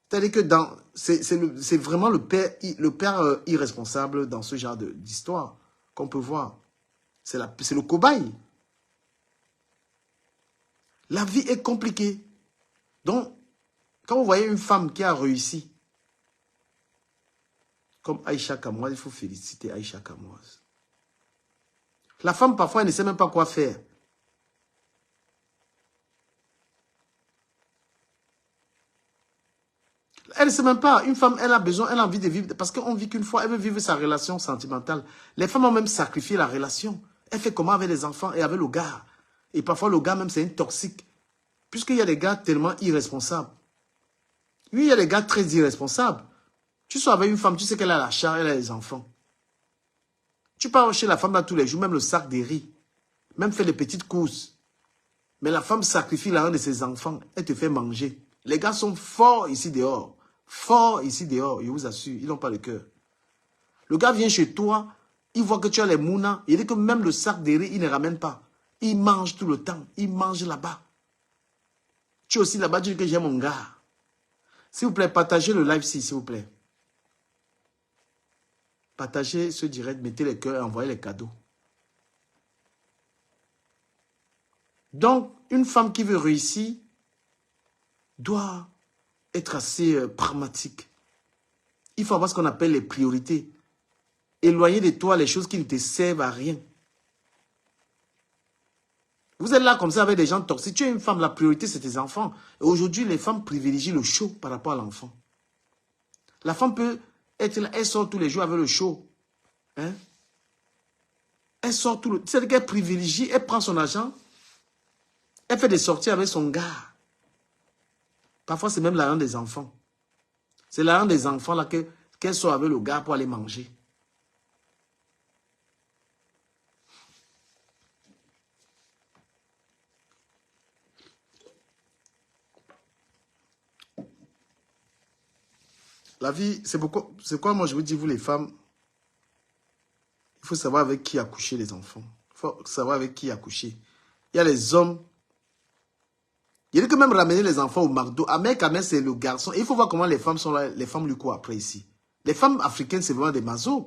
C'est-à-dire que c'est vraiment le père irresponsable dans ce genre d'histoire qu'on peut voir. C'est le cobaye. La vie est compliquée. Donc, quand vous voyez une femme qui a réussi, comme Aïcha Kamoise, il faut féliciter Aïcha Kamoise. La femme, parfois, elle ne sait même pas quoi faire. Elle ne sait même pas. Une femme, elle a besoin, elle a envie de vivre. Parce qu'on vit qu'une fois, elle veut vivre sa relation sentimentale. Les femmes ont même sacrifié la relation. Elle fait comment avec les enfants et avec le gars. Et parfois, le gars même, c'est un toxique. Puisqu'il y a des gars tellement irresponsables. Oui, il y a des gars très irresponsables. Tu sors avec une femme, tu sais qu'elle a la charge, elle a les enfants. Tu pars chez la femme là tous les jours, même le sac de riz. Même fait des petites courses. Mais la femme sacrifie l'un de ses enfants. Elle te fait manger. Les gars sont forts ici dehors. Forts ici dehors, je vous assure. Ils n'ont pas le cœur. Le gars vient chez toi, il voit que tu as les mounas. Il dit que même le sac de riz, il ne ramène pas. Il mange tout le temps. Il mange là-bas. Tu es aussi là-bas, tu dis que j'ai mon gars. S'il vous plaît, partagez le live-ci, s'il vous plaît. Partagez ce direct, mettez les cœurs et envoyez les cadeaux. Donc, une femme qui veut réussir doit être assez pragmatique. Il faut avoir ce qu'on appelle les priorités. Éloigner de toi les choses qui ne te servent à rien. Vous êtes là comme ça avec des gens toxiques. Tu es une femme, la priorité c'est tes enfants. Et aujourd'hui, les femmes privilégient le show par rapport à l'enfant. La femme peut être là, elle sort tous les jours avec le show. Hein? Elle sort tout le... C'est-à-dire qu'elle privilégie, elle prend son argent, elle fait des sorties avec son gars. Parfois, c'est même l'argent des enfants. C'est l'argent des enfants là qu'elle sort avec le gars pour aller manger. La vie, c'est quoi moi je vous dis, vous les femmes, il faut savoir avec qui accoucher les enfants. Il faut savoir avec qui accoucher. Il y a les hommes. Il dit que même ramener les enfants au McDo. Ahmed Kamer, c'est le garçon. Et il faut voir comment les femmes sont là. Les femmes lui courent après ici. Les femmes africaines, c'est vraiment des mazos.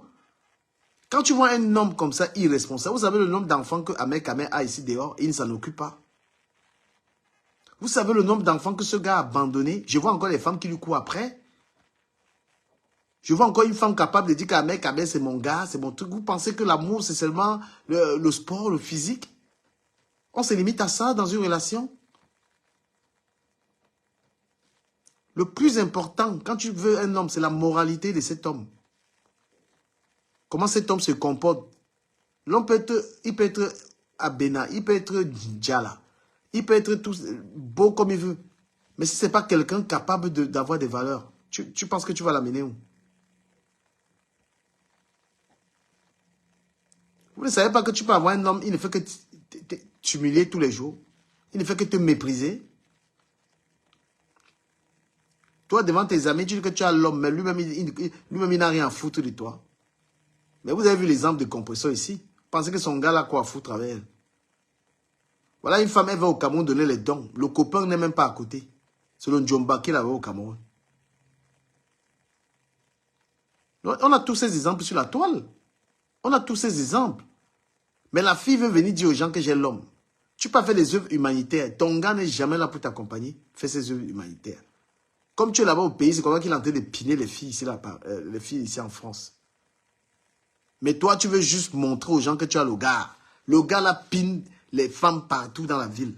Quand tu vois un homme comme ça, irresponsable, vous savez le nombre d'enfants que Ahmed Kamer a ici dehors, il ne s'en occupe pas. Vous savez le nombre d'enfants que ce gars a abandonné. Je vois encore les femmes qui lui courent après. Je vois encore une femme capable de dire qu'Ahmed Kamer, c'est mon gars, c'est mon truc. Vous pensez que l'amour, c'est seulement le sport, le physique? On se limite à ça dans une relation? Le plus important, quand tu veux un homme, c'est la moralité de cet homme. Comment cet homme se comporte. L'homme peut être, il peut être Abena, il peut être Djala, il peut être tout, beau comme il veut. Mais si ce n'est pas quelqu'un capable d'avoir des valeurs, tu penses que tu vas l'amener où? Vous ne savez pas que tu peux avoir un homme, il ne fait que t'humilier tous les jours. Il ne fait que te mépriser. Toi, devant tes amis, tu dis que tu as l'homme, mais lui-même, il n'a rien à foutre de toi. Mais vous avez vu l'exemple de compresseur ici. Pensez que son gars là quoi à foutre avec elle. Voilà une femme, elle va au Cameroun donner les dons. Le copain n'est même pas à côté. C'est le Njomba qui l'avait au Cameroun. On a tous ces exemples sur la toile. On a tous ces exemples. Mais la fille veut venir dire aux gens que j'ai l'homme. Tu peux faire des œuvres humanitaires. Ton gars n'est jamais là pour t'accompagner. Fais ses œuvres humanitaires. Comme tu es là-bas au pays, c'est comme qu'il est en train de piner les filles ici, les filles ici en France. Mais toi, tu veux juste montrer aux gens que tu as le gars. Le gars là pine les femmes partout dans la ville.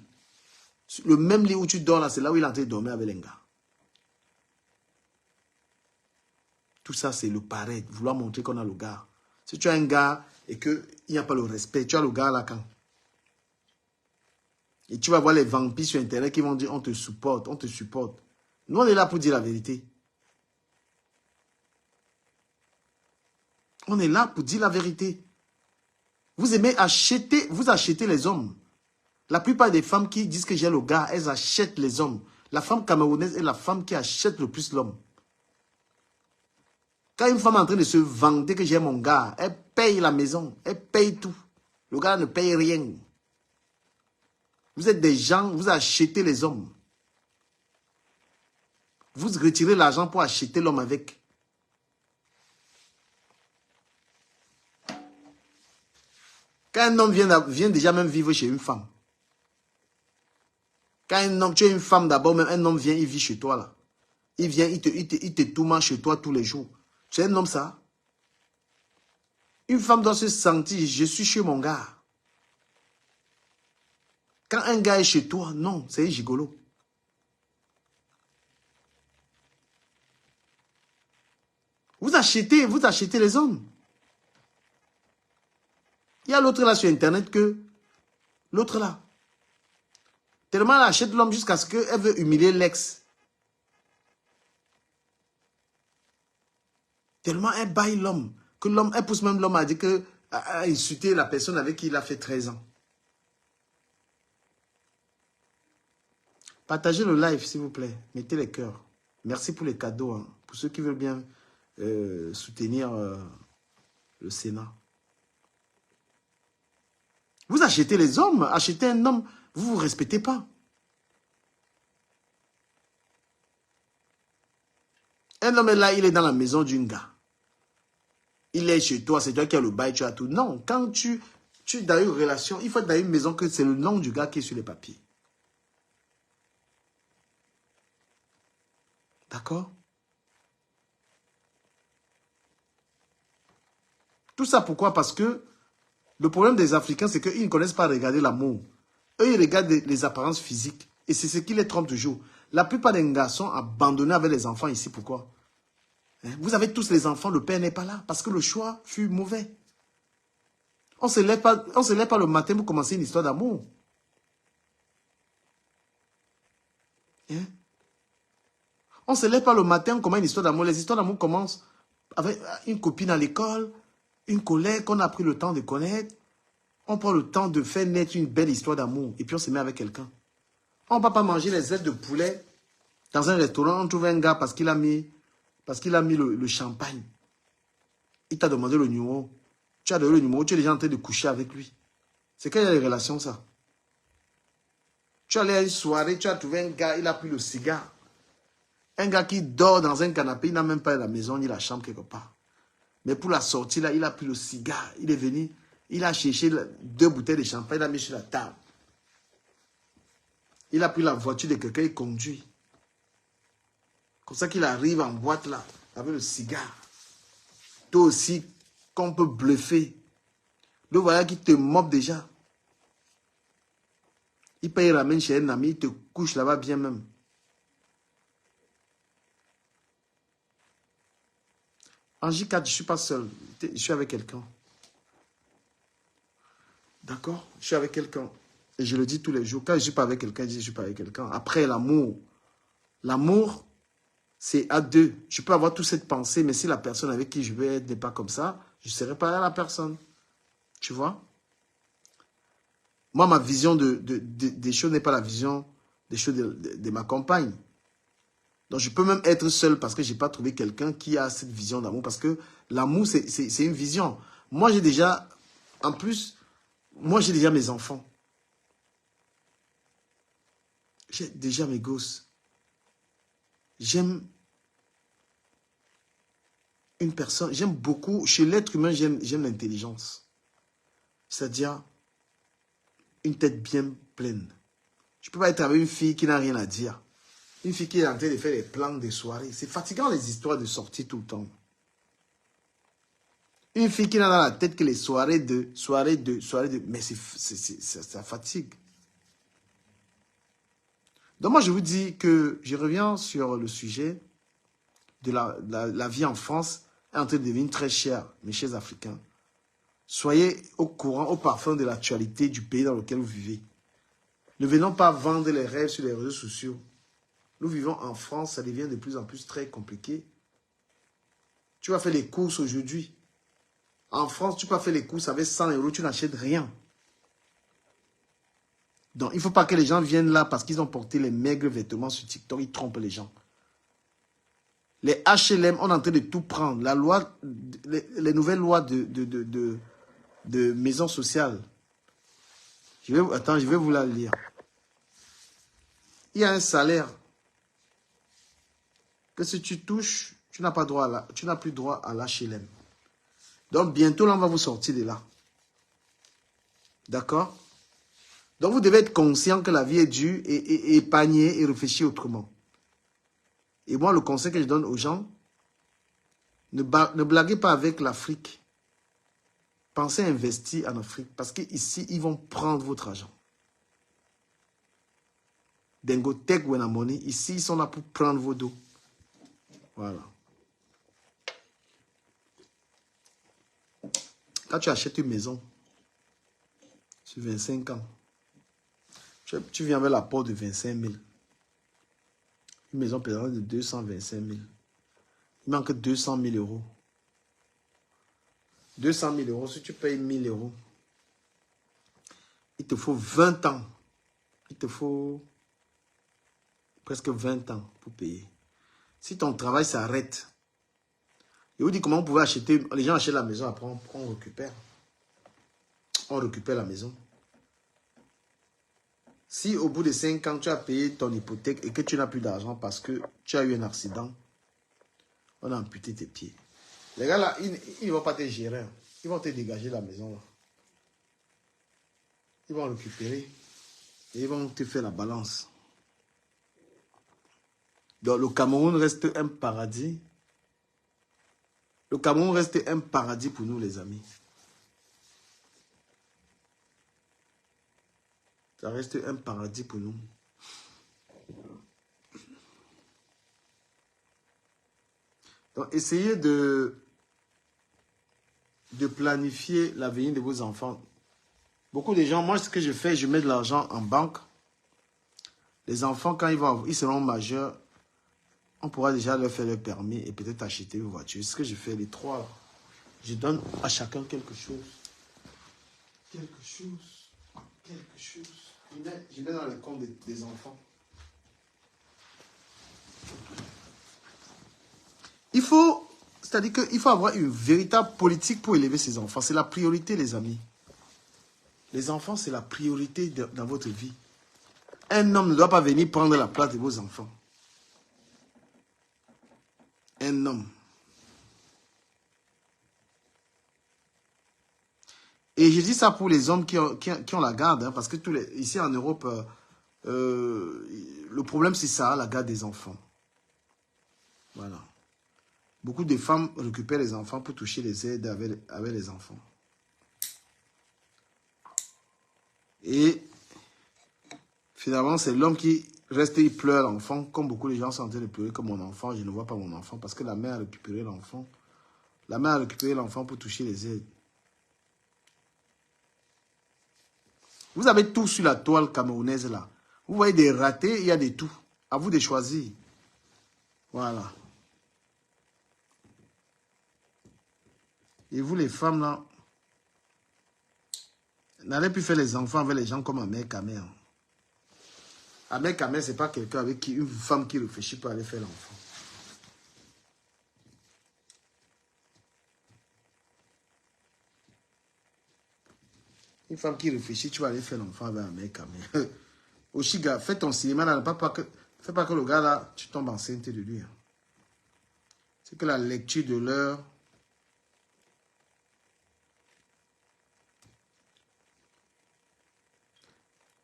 Le même lit où tu dors là, c'est là où il est en train de dormir avec les gars. Tout ça, c'est le paraître, vouloir montrer qu'on a le gars. Si tu as un gars et qu'il n'y a pas le respect, tu as le gars là quand? Et tu vas voir les vampires sur Internet qui vont dire on te supporte, on te supporte. Nous, on est là pour dire la vérité. On est là pour dire la vérité. Vous aimez acheter, vous achetez les hommes. La plupart des femmes qui disent que j'ai le gars, elles achètent les hommes. La femme camerounaise est la femme qui achète le plus l'homme. Quand une femme est en train de se vanter que j'ai mon gars, elle paye la maison, elle paye tout. Le gars ne paye rien. Vous êtes des gens, vous achetez les hommes. Vous retirez l'argent pour acheter l'homme avec. Quand un homme vient déjà même vivre chez une femme. Quand un homme, tu es une femme d'abord, même un homme vient, il vit chez toi là. Il vient, il te tourmente chez toi tous les jours. Tu es un homme ça? Une femme doit se sentir, je suis chez mon gars. Quand un gars est chez toi, non, c'est un gigolo. Vous achetez les hommes. Il y a l'autre là sur Internet que... L'autre là. Tellement elle achète l'homme jusqu'à ce qu'elle veut humilier l'ex. Tellement elle baille l'homme. Que l'homme, elle pousse même l'homme à dire que... à insulter la personne avec qui il a fait 13 ans. Partagez le live, s'il vous plaît. Mettez les cœurs. Merci pour les cadeaux. Hein. Pour ceux qui veulent bien soutenir le Sénat. Vous achetez les hommes. Achetez un homme. Vous ne vous respectez pas. Un homme est là, il est dans la maison d'un gars. Il est chez toi, c'est toi qui as le bail, tu as tout. Non, quand tu es dans une relation, il faut être dans une maison que c'est le nom du gars qui est sur les papiers. D'accord? Tout ça pourquoi? Parce que le problème des Africains, c'est qu'ils ne connaissent pas regarder l'amour. Eux, ils regardent les apparences physiques. Et c'est ce qui les trompe toujours. La plupart des garçons abandonnés avec les enfants ici, pourquoi? Vous avez tous les enfants, le père n'est pas là. Parce que le choix fut mauvais. On ne se lève pas le matin pour commencer une histoire d'amour. On ne se lève pas le matin, on commence une histoire d'amour. Les histoires d'amour commencent avec une copine à l'école, une collègue qu'on a pris le temps de connaître. On prend le temps de faire naître une belle histoire d'amour. Et puis on se met avec quelqu'un. On ne va pas manger les ailes de poulet dans un restaurant. On trouve un gars parce qu'il a mis le champagne. Il t'a demandé le numéro. Tu as donné le numéro, tu es déjà en train de coucher avec lui. C'est quelle est la relation ça? Tu es allé à une soirée, tu as trouvé un gars, il a pris le cigare. Un gars qui dort dans un canapé, il n'a même pas la maison ni la chambre quelque part. Mais pour la sortie, là, il a pris le cigare. Il est venu, il a cherché 2 bouteilles de champagne, il a mis sur la table. Il a pris la voiture de quelqu'un, il conduit. Comme ça qu'il arrive en boîte là, avec le cigare. Toi aussi, qu'on peut bluffer. Le voilà qui te moque déjà. Il paye, il ramène chez un ami, il te couche là-bas bien même. En J4, je ne suis pas seul. Je suis avec quelqu'un. D'accord? Je suis avec quelqu'un. Et je le dis tous les jours. Quand je ne suis pas avec quelqu'un, je dis que je ne suis pas avec quelqu'un. Après, l'amour. L'amour, c'est à deux. Je peux avoir toute cette pensée, mais si la personne avec qui je veux être n'est pas comme ça, je ne serai pas à la personne. Tu vois? Moi, ma vision des choses n'est pas la vision des choses de ma compagne. Donc, je peux même être seul parce que je n'ai pas trouvé quelqu'un qui a cette vision d'amour. Parce que l'amour, c'est une vision. Moi, j'ai déjà, en plus, moi, j'ai déjà mes enfants. J'ai déjà mes gosses. J'aime une personne, j'aime beaucoup, chez l'être humain, j'aime l'intelligence. C'est-à-dire, une tête bien pleine. Je ne peux pas être avec une fille qui n'a rien à dire. Une fille qui est en train de faire des plans des soirées. C'est fatigant les histoires de sortie tout le temps. Une fille qui n'a dans la tête que les soirées de... Mais ça fatigue. Donc moi, je vous dis que je reviens sur le sujet de la vie en France est en train de devenir très chère, mes chers Africains. Soyez au courant, au parfum de l'actualité du pays dans lequel vous vivez. Ne venons pas vendre les rêves sur les réseaux sociaux. Nous vivons en France, ça devient de plus en plus très compliqué. Tu vas faire les courses aujourd'hui. En France, tu peux faire les courses avec 100 €, tu n'achètes rien. Donc, il ne faut pas que les gens viennent là parce qu'ils ont porté les maigres vêtements sur TikTok, ils trompent les gens. Les HLM, on est en train de tout prendre. La loi, les nouvelles lois de maison sociale. Attends, je vais vous la lire. Il y a un salaire que si tu touches, tu n'as pas droit tu n'as plus droit à l'HLM. Donc, bientôt, là, on va vous sortir de là. D'accord? Donc, vous devez être conscient que la vie est dure et épargner et réfléchir autrement. Et moi, le conseil que je donne aux gens, ne blaguez pas avec l'Afrique. Pensez à investir en Afrique parce qu'ici, ils vont prendre votre argent. Dengotek ou Money, ici, ils sont là pour prendre vos dos. Voilà. Quand tu achètes une maison, sur 25 ans, tu viens avec l'apport de 25 000. Une maison pesante de 225 000. Il manque 200 000 €. 200 000 €, si tu payes 1 000 €, il te faut 20 ans. Il te faut presque 20 ans pour payer. Si ton travail s'arrête, je vous dis comment vous pouvez acheter. Les gens achètent la maison, après on récupère. On récupère la maison. Si au bout de 5 ans, tu as payé ton hypothèque et que tu n'as plus d'argent parce que tu as eu un accident, on a amputé tes pieds. Les gars là, ils ne vont pas te gérer. Ils vont te dégager de la maison là. Ils vont récupérer et ils vont te faire la balance. Donc le Cameroun reste un paradis. Le Cameroun reste un paradis pour nous les amis. Ça reste un paradis pour nous. Donc essayez de planifier l'avenir de vos enfants. Beaucoup de gens, moi ce que je fais, je mets de l'argent en banque. Les enfants, quand ils seront majeurs, on pourra déjà leur faire le permis et peut-être acheter une voiture. C'est ce que je fais, les 3. Je donne à chacun quelque chose. Quelque chose. Quelque chose. Je mets dans le compte des enfants. C'est-à-dire qu'il faut avoir une véritable politique pour élever ses enfants. C'est la priorité, les amis. Les enfants, c'est la priorité dans votre vie. Un homme ne doit pas venir prendre la place de vos enfants. Un homme. Et je dis ça pour les hommes qui ont la garde, hein, parce que ici en Europe, le problème c'est ça, la garde des enfants. Voilà. Beaucoup de femmes récupèrent les enfants pour toucher les aides avec les enfants. Et finalement, c'est l'homme qui reste et il pleure l'enfant, comme beaucoup de gens sont en train de pleurer comme mon enfant. Je ne vois pas mon enfant parce que la mère a récupéré l'enfant. La mère a récupéré l'enfant pour toucher les aides. Vous avez tout sur la toile camerounaise là. Vous voyez des ratés, il y a des tout. À vous de choisir. Voilà. Et vous les femmes là, n'allez plus faire les enfants avec les gens comme Ahmed Kamer. Ahmed Kamer, ce n'est pas quelqu'un avec qui une femme qui réfléchit peut aller faire l'enfant. Une femme qui réfléchit, tu vas aller faire l'enfant avec Ahmed Kamer. Oshiga, fais ton cinéma là, fais pas que le gars là, tu tombes enceinte de lui. C'est que la lecture de l'heure.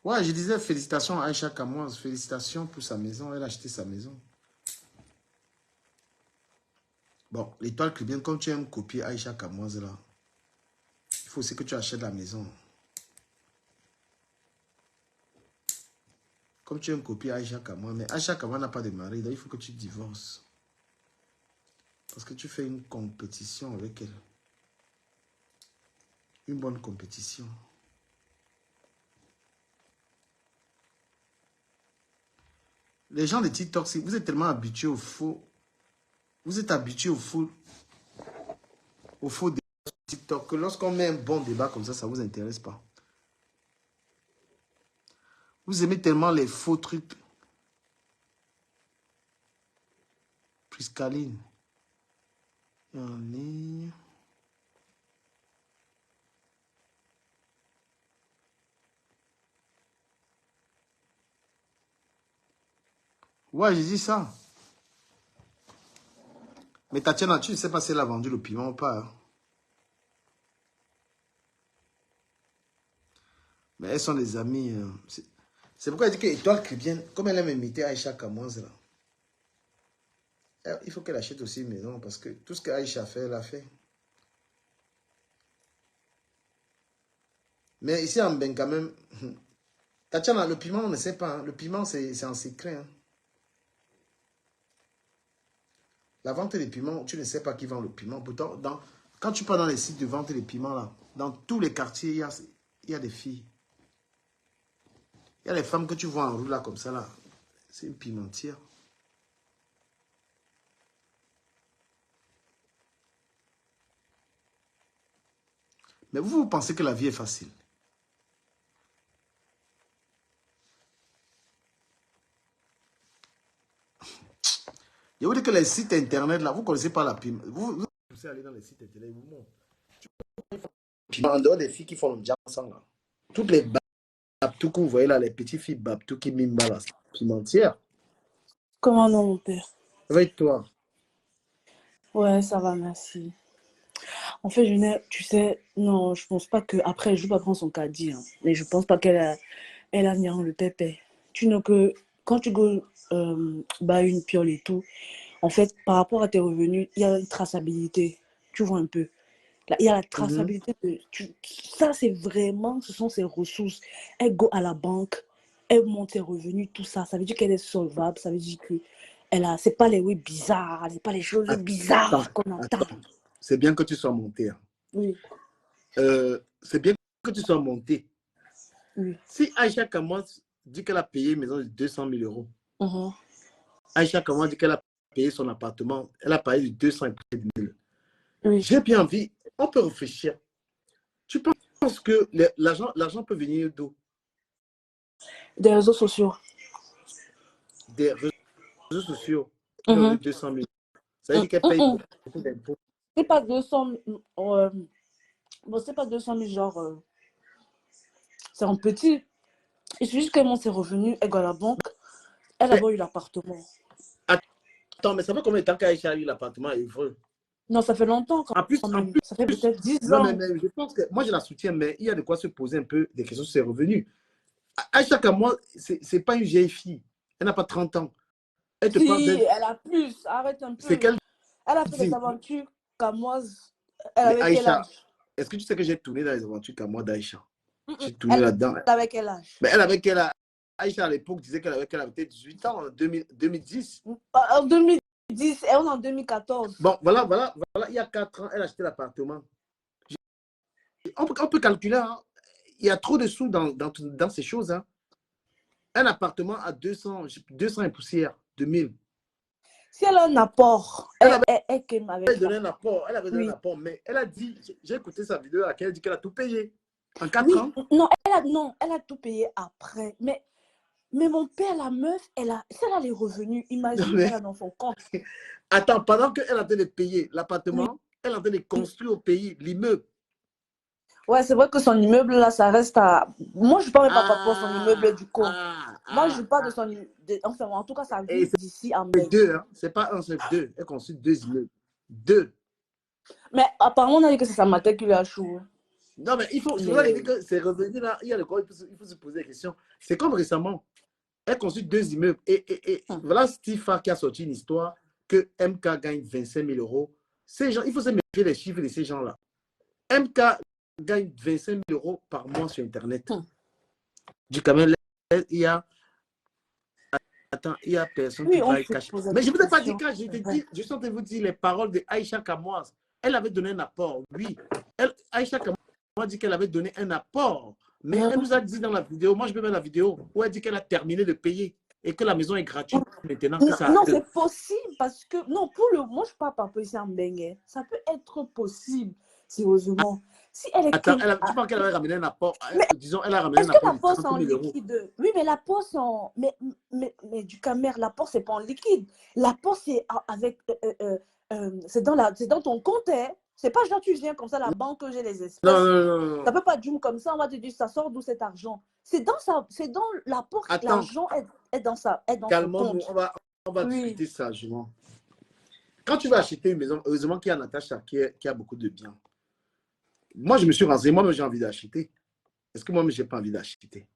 Ouais, je disais félicitations à Aïcha Kamoise, félicitations pour sa maison, elle a acheté sa maison. Bon, l'étoile Caribbean, comme tu aimes copier Aïcha Kamoise là, il faut aussi que tu achètes la maison. Comme tu aimes copier Aïcha Kamoise, mais Aïcha Kamoise n'a pas de mari, donc il faut que tu divorces. Parce que tu fais une compétition avec elle. Une bonne compétition. Les gens de TikTok, si vous êtes tellement habitués au faux, vous êtes habitués au faux débat sur TikTok, que lorsqu'on met un bon débat comme ça ne vous intéresse pas. Vous aimez tellement les faux trucs. Priscaline. En ligne. Ouais, j'ai dit ça. Mais Tatiana, tu ne sais pas si elle a vendu le piment ou pas. Hein. Mais elles sont des amies. C'est pourquoi elle dit que Étoile Caribbean, comme elle aime imiter Aïcha Kamoise, là, il faut qu'elle achète aussi une maison parce que tout ce qu'Aïcha fait, elle a fait. Mais ici en Ben, quand même, Tatiana, le piment, on ne sait pas. Hein. Le piment, c'est en secret. Hein. La vente des piments, tu ne sais pas qui vend le piment. Pourtant, quand tu pars dans les sites de vente des piments, là, dans tous les quartiers, il y a des filles. Il y a les femmes que tu vois en rue, là, comme ça, là. C'est une pimentière. Mais vous pensez que la vie est facile. Je vous dis que les sites internet, là, vous ne connaissez pas la piment. Vous pouvez aller dans les sites internet, vous montrez. Piment, en dehors des filles qui font le ensemble, là. Toutes les babtou que vous voyez là, les petites filles babtou qui miment là, c'est pimentière. Comment non, mon père? Avec toi. Ouais, ça va, merci. En fait, tu sais, non, je pense pas que. Après, je vais pas prendre son caddie, hein, mais je pense pas elle a mis le pépé. Tu know que quand tu go bah, une piole et tout, en fait, par rapport à tes revenus, il y a une traçabilité. Tu vois un peu. Là, il y a la traçabilité. Ça, c'est vraiment, ce sont ses ressources. Elle go à la banque, elle monte ses revenus, tout ça. Ça veut dire qu'elle est solvable. Ça veut dire que c'est pas les oui bizarres, c'est pas les choses bizarres qu'on entend. Attends. C'est bien que tu sois monté. Hein. Oui. C'est bien que tu sois monté. Oui. Si Aïcha Kamoise dit qu'elle a payé une maison de 200 000 euros, Aïcha Kamoise dit qu'elle a payé son appartement, elle a payé de 200 000. Oui. J'ai bien envie, on peut réfléchir. Tu penses que l'argent peut venir d'où? Des réseaux sociaux. Des réseaux sociaux. Qui ont de 200 000. Ça veut dire qu'elle paye beaucoup d'impôts. C'est pas 200 000. Bon, c'est pas 200 000, genre. C'est un petit. Et c'est juste qu'elle monte ses revenus, elle va à la banque, elle a eu l'appartement. Attends, mais ça fait combien de temps qu'Aïcha a eu l'appartement à Évreux? Non, ça fait longtemps quand même. Ça fait peut-être 10 ans. Non, mais je pense que moi, je la soutiens, mais il y a de quoi se poser un peu des questions sur ses revenus. Aïcha Kamoise, c'est pas une vieille fille. Elle n'a pas 30 ans. Elle te parle d'elle. Elle a plus. Arrête un peu. C'est qu'elle Elle a fait des aventures Kamoise. Elle avait quel âge? Est-ce que tu sais que j'ai tourné dans les aventures Kamoise d'Aïcha? J'ai tourné Elle là-dedans. avait quel âge? Mais elle avait quel âge? Aïcha, à l'époque, disait qu'elle avait 18 ans en 2010. En 2010, et on est en 2014. Bon, voilà. Il y a 4 ans, elle a acheté l'appartement. On peut calculer. Hein. Il y a trop de sous dans ces choses. Hein. Un appartement à 200 et poussière, 2000. Si elle a un apport, Elle avait donné un apport. Elle avait donné un apport, mais elle a dit, j'ai écouté sa vidéo à laquelle elle dit qu'elle a tout payé en 4 ans. Non, elle a tout payé après. Mais mon père, la meuf, si elle a les revenus, imagine qu'elle a dans son compte. Attends, pendant qu'elle a en train de payer l'appartement, elle est en train de construire au pays l'immeuble. Ouais, c'est vrai que son immeuble, là, ça reste à... Moi, je ne parle pas par rapport à son immeuble du coup. Moi, je parle de son immeuble. Enfin, en tout cas, ça vit d'ici à mai. Deux, hein. C'est pas un, c'est deux. Elle construit 2 immeubles. 2. Mais apparemment, on a dit que c'est sa matin qui lui a chou. Non, mais il faut... C'est vrai que c'est revenu là. Il y a le quoi, il faut se poser des questions. C'est comme récemment. Elle construit 2 immeubles. Et voilà Steve qui a sorti une histoire que MK gagne 25 000 euros Ces gens, il faut se méfier des chiffres de ces gens-là. MK gagne 25 000 euros par mois sur Internet. Du Cameroun, il y a... Attends, il y a personne Oui, qui on va se cacher. pose Mais je ne vous ai pas dit question. quand je suis en train de vous dire les paroles de Aïcha Kamoise. Elle avait donné un apport, oui. Aïcha Kamoise dit qu'elle avait donné un apport. Mais elle nous a dit dans la vidéo, moi je peux mettre la vidéo, où elle dit qu'elle a terminé de payer et que la maison est gratuite maintenant. Que ça... Non, c'est possible parce que, non, moi je parle pas possible en Bengue. Ça peut être possible, sérieusement. Si elle est Attends, que... tu penses qu'elle avait ramené un apport, Mais disons, elle a ramené un est-ce que apport de l'apport 30 c'est en 000 euros. liquide? Oui, mais l'apport c'est en... Mais du Camer, l'apport c'est pas en liquide. L'apport c'est avec... c'est dans ton compte, hein. C'est pas genre tu viens comme ça, la banque, j'ai les espèces. Non, non, non, non. Ça peut pas dire comme ça, on va te dire ça sort d'où cet argent. C'est dans l'apport, l'argent est dans son calmons-nous, compte. on va Oui. discuter sagement. Quand tu vas acheter une maison, heureusement qu'il y a Natacha qui a beaucoup de biens. Moi, je me suis renseigné, moi-même j'ai envie d'acheter. Est-ce que moi-même, je n'ai pas envie d'acheter?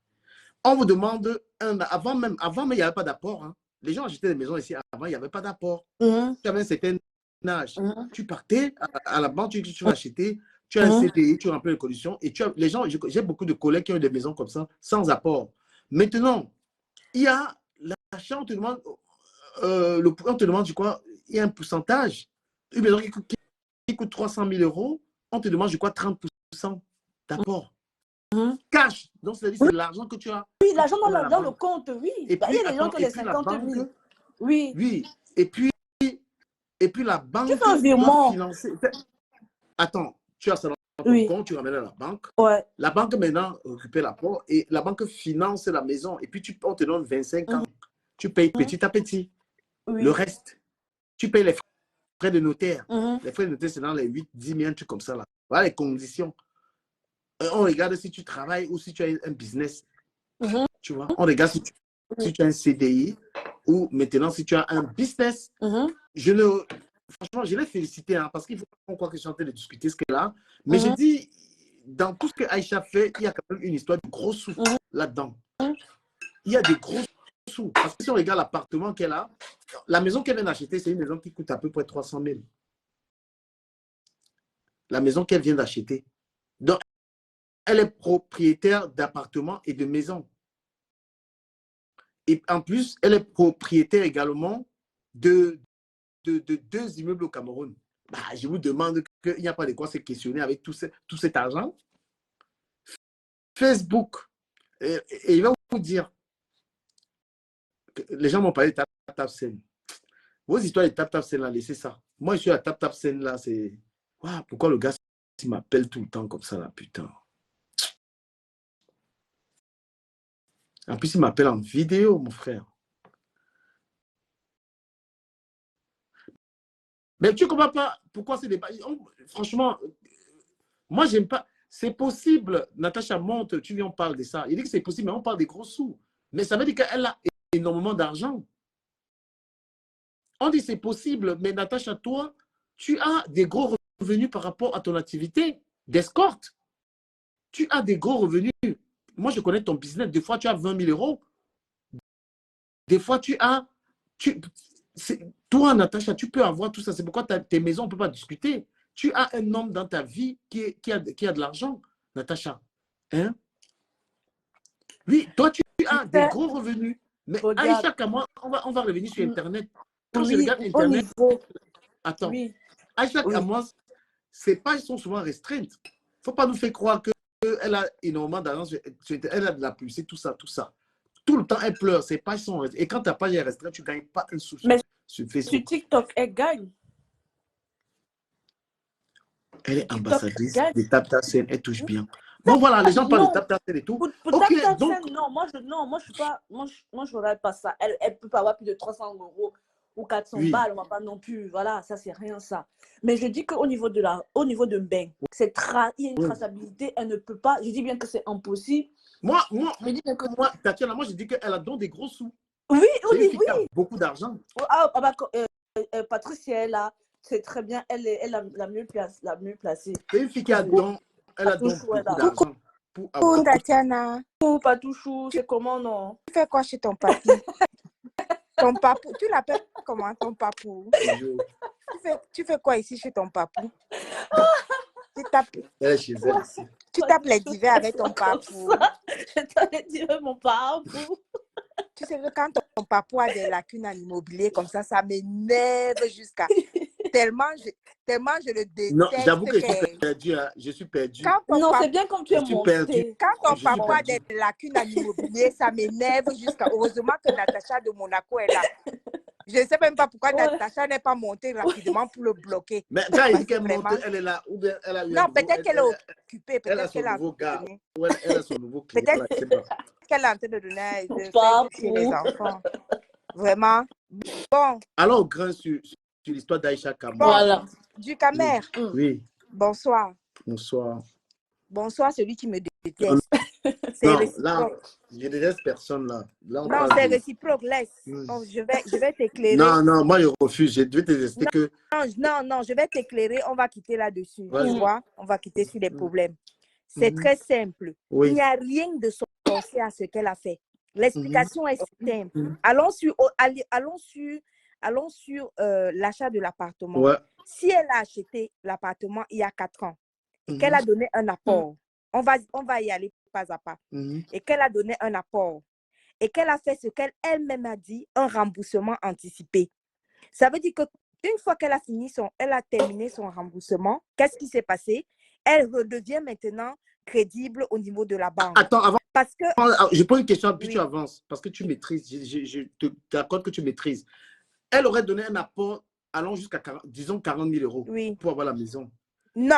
On vous demande, avant même, il n'y avait pas d'apport. Hein. Les gens achetaient des maisons ici, avant, il n'y avait pas d'apport. Tu avais un certain âge. Tu partais à la banque, tu vas acheter, tu as un CDI, tu remplis les conditions. Et les gens, j'ai beaucoup de collègues qui ont eu des maisons comme ça, sans apport. Maintenant, il y a l'achat, on te demande, on te demande, je crois, il y a un pourcentage. Une maison qui coûte 300 000 euros, on te demande, je crois, 30% d'apport. Cash. Donc, c'est-à-dire c'est l'argent que tu as. Oui, l'argent dans le compte, oui. Et puis, il y a des gens qui ont les la 50 000. banque, Oui. oui. Et puis la banque Tu fais un doit virement. financer. Attends, tu as ça dans ton Oui. compte, tu ramènes à la banque. Ouais. La banque maintenant récupère l'apport et la banque finance la maison. Et puis, on te donne 25 ans. Tu payes petit à petit. Oui. Le reste, tu payes les frais de notaire. Les frais de notaire, c'est dans les 8, 10 000, un truc comme ça. Là. Voilà les conditions. On regarde si tu travailles ou si tu as un business. Tu vois, on regarde si tu as un CDI ou maintenant si tu as un business. Franchement, je l'ai félicité hein, parce qu'il faut qu'on croit que je suis en train de discuter ce qu'elle a. Mais je dis, dans tout ce que Aïcha fait, il y a quand même une histoire de gros sous là-dedans. Il y a des gros sous. Parce que si on regarde l'appartement qu'elle a, la maison qu'elle vient d'acheter, c'est une maison qui coûte à peu près 300 000. La maison qu'elle vient d'acheter. Donc, elle est propriétaire d'appartements et de maisons. Et en plus, elle est propriétaire également de 2 immeubles au Cameroun. Bah, je vous demande qu'il n'y a pas de quoi se questionner avec tout cet argent. Facebook, et il va vous dire, que les gens m'ont parlé de tap-tap-scène. Vos histoires de tap-tap-scène, là, laissez ça. Moi, je suis à tap-tap-scène, là, c'est... Wow, pourquoi le gars m'appelle tout le temps comme ça, là, putain. En plus, il m'appelle en vidéo, mon frère. Mais tu ne comprends pas pourquoi c'est des... Franchement, moi, j'aime pas... C'est possible, Natacha monte, tu viens, on parle de ça. Il dit que c'est possible, mais on parle des gros sous. Mais ça veut dire qu'elle a énormément d'argent. On dit c'est possible, mais Natacha, toi, tu as des gros revenus par rapport à ton activité d'escorte. Tu as des gros revenus. Moi, je connais ton business. Des fois, tu as 20 000 euros. Des fois, tu as... Toi, Natacha, tu peux avoir tout ça. C'est pourquoi tes maisons, on ne peut pas discuter. Tu as un homme dans ta vie qui a de l'argent, Natacha. Hein? Oui, toi, tu as des gros revenus. Mais Aïcha, moi, on va revenir sur Internet. Quand je regarde Internet, attends. Oui. Aïcha, moi, ses pages sont souvent restreintes. Il ne faut pas nous faire croire qu'elle a énormément d'argent. Elle a de la publicité, tout ça, tout ça. Tout le temps, elle pleure. Ses pages sont restreintes. Et quand ta page est restreinte, tu ne gagnes pas un sou sur Facebook. Sur TikTok, elle gagne. Elle est ambassadrice de tap-tap-scène, elle touche bien. Bon, voilà, les gens parlent de tap-tap-scène et tout. Pour tap-tap-scène, non, moi, je ne ferais pas ça. Elle peut pas avoir plus de 300 euros ou 400 balles, on ne va pas non plus. Voilà, ça, c'est rien, ça. Mais je dis qu'au niveau de Mbeng, il y a une traçabilité, elle ne peut pas. Je dis bien que c'est impossible. Tatiana, moi, je dis qu'elle a donc des gros sous. Oui. Elle a beaucoup d'argent. Patricia, là, c'est très bien, elle est la mieux placée. C'est une fille qui a donc, beaucoup d'argent. Coucou, Tatiana. Coucou, Patouchou, c'est comment, non? Tu fais quoi chez ton papy? Ton papou, tu l'appelles comment, ton papou? Tu fais quoi ici chez ton papou? Tu tapes, Elle est chez elle ici. tu tapes les divers avec ton papou. Je t'avais dit mon papou. Tu sais que quand ton papou a des lacunes en immobilier comme ça m'énerve jusqu'à... Tellement je le déteste. Non, j'avoue que je suis perdu. Hein. Je suis perdu. Non, c'est bien comme tu es monté. Quand ton papa a des lacunes en immobilier, ça m'énerve jusqu'à... Heureusement que Natacha de Monaco est là. Je ne sais même pas pourquoi Natacha n'est pas montée rapidement pour le bloquer. Mais quand il dit qu'elle monte, elle est là. Ou bien elle a eu non, peut-être qu'elle est occupée. Elle a son nouveau gars. Elle a son nouveau client. Peut-être qu'elle est en train de donner chez les enfants. Vraiment. Bon. Alors, au grain sur l'histoire d'Aïcha Kamara. Bon, voilà. Du Camer. Oui. Bonsoir. Bonsoir. Bonsoir, celui qui me déteste. Non, là, je déteste personne là. Non, c'est réciproque, laisse. Oh, je vais t'éclairer. Non, moi je refuse. Je vais te tester que... Non, je vais t'éclairer. On va quitter là-dessus. Tu vois, on va quitter sur les problèmes. C'est très simple. Oui. Il n'y a rien de sorcier à ce qu'elle a fait. L'explication est simple. Allons sur l'achat de l'appartement. Ouais. Si elle a acheté l'appartement il y a 4 ans et qu'elle a donné un apport, on va y aller pas à pas, et qu'elle a donné un apport et qu'elle a fait ce qu'elle elle-même a dit, un remboursement anticipé. Ça veut dire qu'une fois qu'elle a terminé son remboursement, qu'est-ce qui s'est passé? Elle redevient maintenant crédible au niveau de la banque. Attends, avant, parce que je pose une question, puis tu avances, parce que tu maîtrises, je t'accorde que tu maîtrises. Elle aurait donné un apport allant jusqu'à, disons, 40 000 euros pour avoir la maison. Non,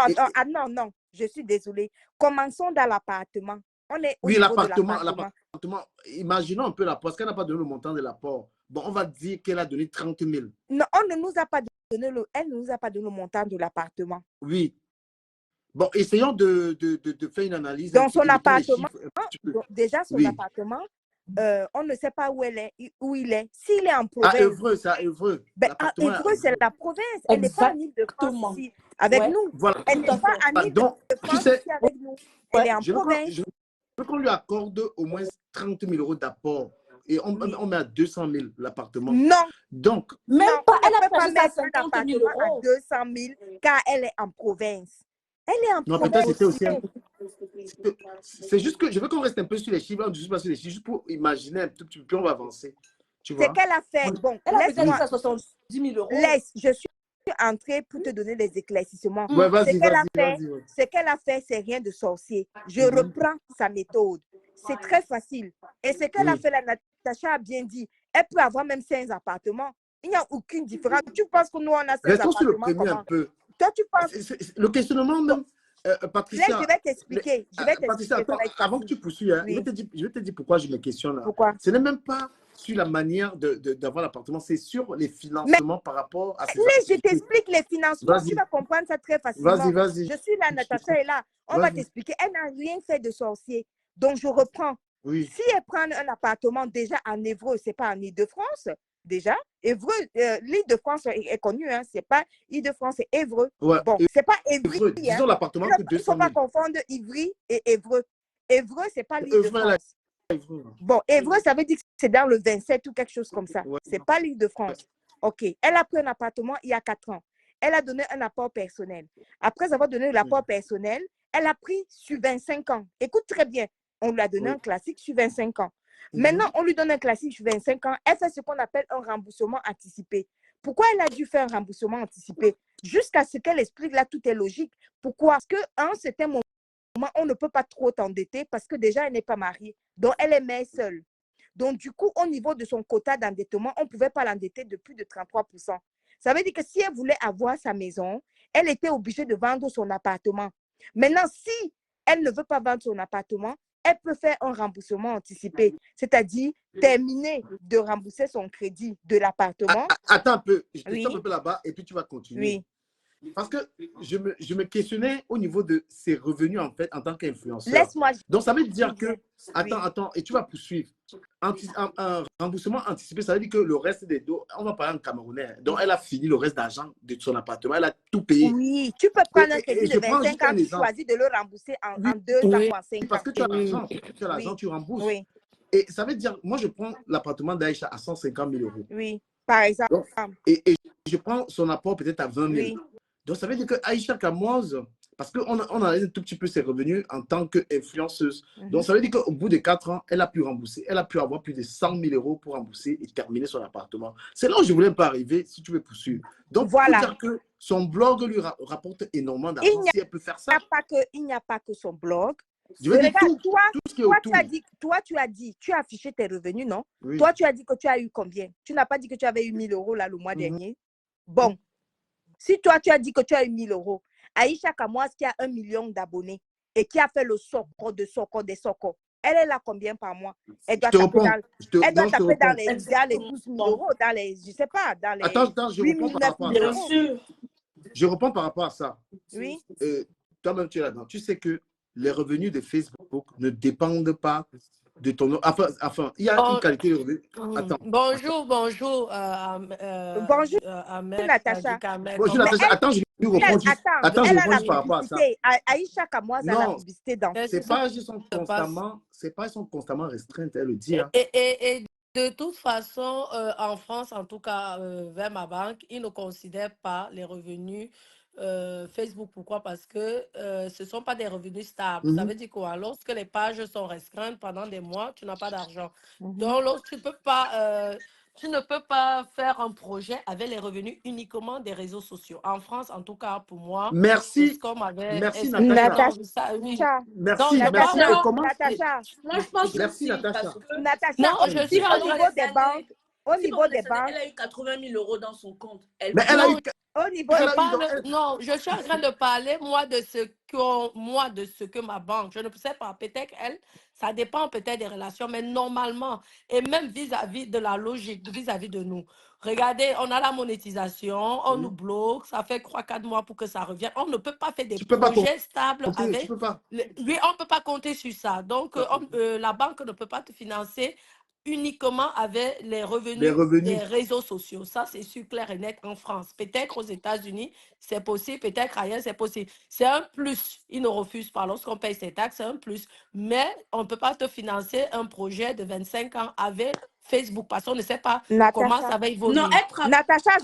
non, je suis désolée. Commençons dans l'appartement. On est au niveau de l'appartement. Imaginons un peu l'apport, parce qu'elle n'a pas donné le montant de l'apport. Bon, on va dire qu'elle a donné 30 000. Non, elle ne nous a pas donné le montant de l'appartement. Oui. Bon, essayons de faire une analyse. Dans son appartement, déjà son appartement, on ne sait pas où il est. S'il est en province. À Évreux, c'est à Évreux. Évreux, c'est la province. Elle n'est pas en Île-de-France ici avec nous. Voilà. Elle n'est pas en Île-de-France ici avec nous. Elle est en province. Je veux qu'on lui accorde au moins 30 000 euros d'apport. Et on met à 200 000 l'appartement. Non. Donc, même pas, elle a pas mettre 50 000 euros. À 200 000 car elle est en province. Elle est en province. Non, peut-être c'était aussi c'est juste que je veux qu'on reste un peu sur les chiffres, juste pas sur les chiffres, juste pour imaginer un tout petit peu, puis on va avancer. C'est qu'elle a fait. Bon, elle a peut-être à 70 000 euros. Je suis entrée pour te donner des éclaircissements. Ouais, ce qu'elle a fait, c'est rien de sorcier. Je reprends sa méthode. C'est très facile. Et ce qu'elle a fait, la Natacha a bien dit, elle peut avoir même 5 appartements. Il n'y a aucune différence. Tu penses que nous, on a 5 appartements? Restons sur le premier un peu. Toi, tu penses... Le questionnement même... Patricia, je vais t'expliquer. Patricia, attends, avant que tu poursuives, je vais te dire pourquoi je me questionne là. Pourquoi? Ce n'est même pas sur la manière d'avoir l'appartement, c'est sur les financements par rapport à ces je t'explique les financements, tu vas comprendre ça très facilement. Vas-y. Je suis là, Natacha est là. On va t'expliquer. Elle n'a rien fait de sorcier. Donc, je reprends. Oui. Si elle prend un appartement déjà en Évreux, ce n'est pas en Île-de-France, déjà. Évreux, l'Île-de-France est connue, hein. Ce n'est pas Île-de-France, c'est Évreux. Ouais. Bon, ce n'est pas Évry. Disons l'appartement que 200 000. Il ne faut pas confondre Ivry et Évreux. Évreux, ce n'est pas l'Île-de-France. Bon, Évreux, ça veut dire que c'est dans le 27 ou quelque chose comme ça. Ouais. Ce n'est pas l'Île-de-France. OK. Elle a pris un appartement il y a 4 ans. Elle a donné un apport personnel. Après avoir donné l'apport personnel, elle a pris sur 25 ans. Écoute très bien. On lui a donné un classique sur 25 ans. Maintenant, on lui donne un classique sur 25 ans. Elle fait ce qu'on appelle un remboursement anticipé. Pourquoi elle a dû faire un remboursement anticipé? Jusqu'à ce qu'elle explique, là, tout est logique. Pourquoi? Parce qu'à un certain moment, on ne peut pas trop t'endetter parce que déjà, elle n'est pas mariée. Donc, elle est mère seule. Donc, du coup, au niveau de son quota d'endettement, on ne pouvait pas l'endetter de plus de 33%. Ça veut dire que si elle voulait avoir sa maison, elle était obligée de vendre son appartement. Maintenant, si elle ne veut pas vendre son appartement, elle peut faire un remboursement anticipé, c'est-à-dire terminer de rembourser son crédit de l'appartement. Attends un peu, je te stoppe un peu là-bas et puis tu vas continuer. Oui. Parce que je me questionnais au niveau de ses revenus en fait en tant qu'influenceur. Laisse-moi. Donc ça veut dire que, attends, et tu vas poursuivre. Un remboursement anticipé, ça veut dire que le reste des dos, on va parler en camerounais. Donc elle a fini le reste d'argent de son appartement, elle a tout payé. Oui, tu peux prendre un crédit de 25 ans, tu choisis de le rembourser en 2 ans ou en 5 ans. Parce que tu as l'argent, tu rembourses. Oui. Et ça veut dire, moi je prends l'appartement d'Aïcha à 150 000 euros. Oui. Par exemple. Donc, et je prends son apport peut-être à 20 000. Oui. Donc, ça veut dire que Aïcha Kamoise, parce qu'on analyse un tout petit peu ses revenus en tant qu'influenceuse. Donc, ça veut dire qu'au bout de 4 ans, elle a pu rembourser. Elle a pu avoir plus de 100 000 euros pour rembourser et terminer son appartement. C'est là où je voulais pas arriver, si tu veux poursuivre. Donc, voilà. il faut dire que son blog lui rapporte énormément d'argent si elle peut faire ça. Il n'y a pas que son blog. Je veux dire, regarde, tout ce qui est autour. Tu as affiché tes revenus, non? Oui. Toi, tu as dit que tu as eu combien? Tu n'as pas dit que tu avais eu 1 000 euros là le mois dernier? Bon, si toi, tu as dit que tu as eu 1 000 euros, Aïcha Kamoise qui a 1 million d'abonnés et qui a fait le soco des socos, elle est là combien par mois? Elle doit taper dans les 12 000 euros, dans les, je ne sais pas, dans les Attends, je réponds par rapport à ça. Bien sûr. Je réponds par rapport à ça. Oui. Toi-même, tu es là-dedans. Tu sais que les revenus de Facebook ne dépendent pas de ton nom. Enfin, il y a une qualité de revenu. Attends. Bonjour. Bonjour, Natacha. Bonjour, Natacha. Attends, je vais répondre. Attends, je réponds par rapport à ça. Aïcha Kamoise a la publicité dans c'est pas ils sont constamment restreintes, elle le dit. Hein. Et de toute façon, en France, en tout cas, vers ma banque, ils ne considèrent pas les revenus Facebook. Pourquoi? Parce que ce ne sont pas des revenus stables. Ça veut dire quoi? Lorsque les pages sont restreintes pendant des mois, tu n'as pas d'argent. Donc, tu ne peux pas faire un projet avec les revenus uniquement des réseaux sociaux. En France, en tout cas, pour moi, merci. Merci, Natacha. Merci. Natacha. Moi, je pense merci, aussi, Natacha. parce que Non, je suis au niveau des banques, elle a eu 80 000 euros dans son compte. Non, je suis en train de parler, moi, de ce que ma banque, je ne sais pas, peut-être elle, ça dépend peut-être des relations, mais normalement, et même vis-à-vis de la logique, vis-à-vis de nous. Regardez, on a la monétisation, on nous bloque, ça fait 3-4 mois pour que ça revienne. On ne peut pas faire des projets stables avec... Oui, on ne peut pas compter sur ça. Donc, la banque ne peut pas te financer uniquement avec les revenus des réseaux sociaux. Ça, c'est sûr, clair et net en France. Peut-être aux États-Unis, c'est possible. Peut-être ailleurs, c'est possible. C'est un plus. Ils ne refusent pas. Lorsqu'on paye ses taxes, c'est un plus. Mais on ne peut pas te financer un projet de 25 ans avec Facebook parce qu'on ne sait pas comment ça va évoluer. Non, Natacha,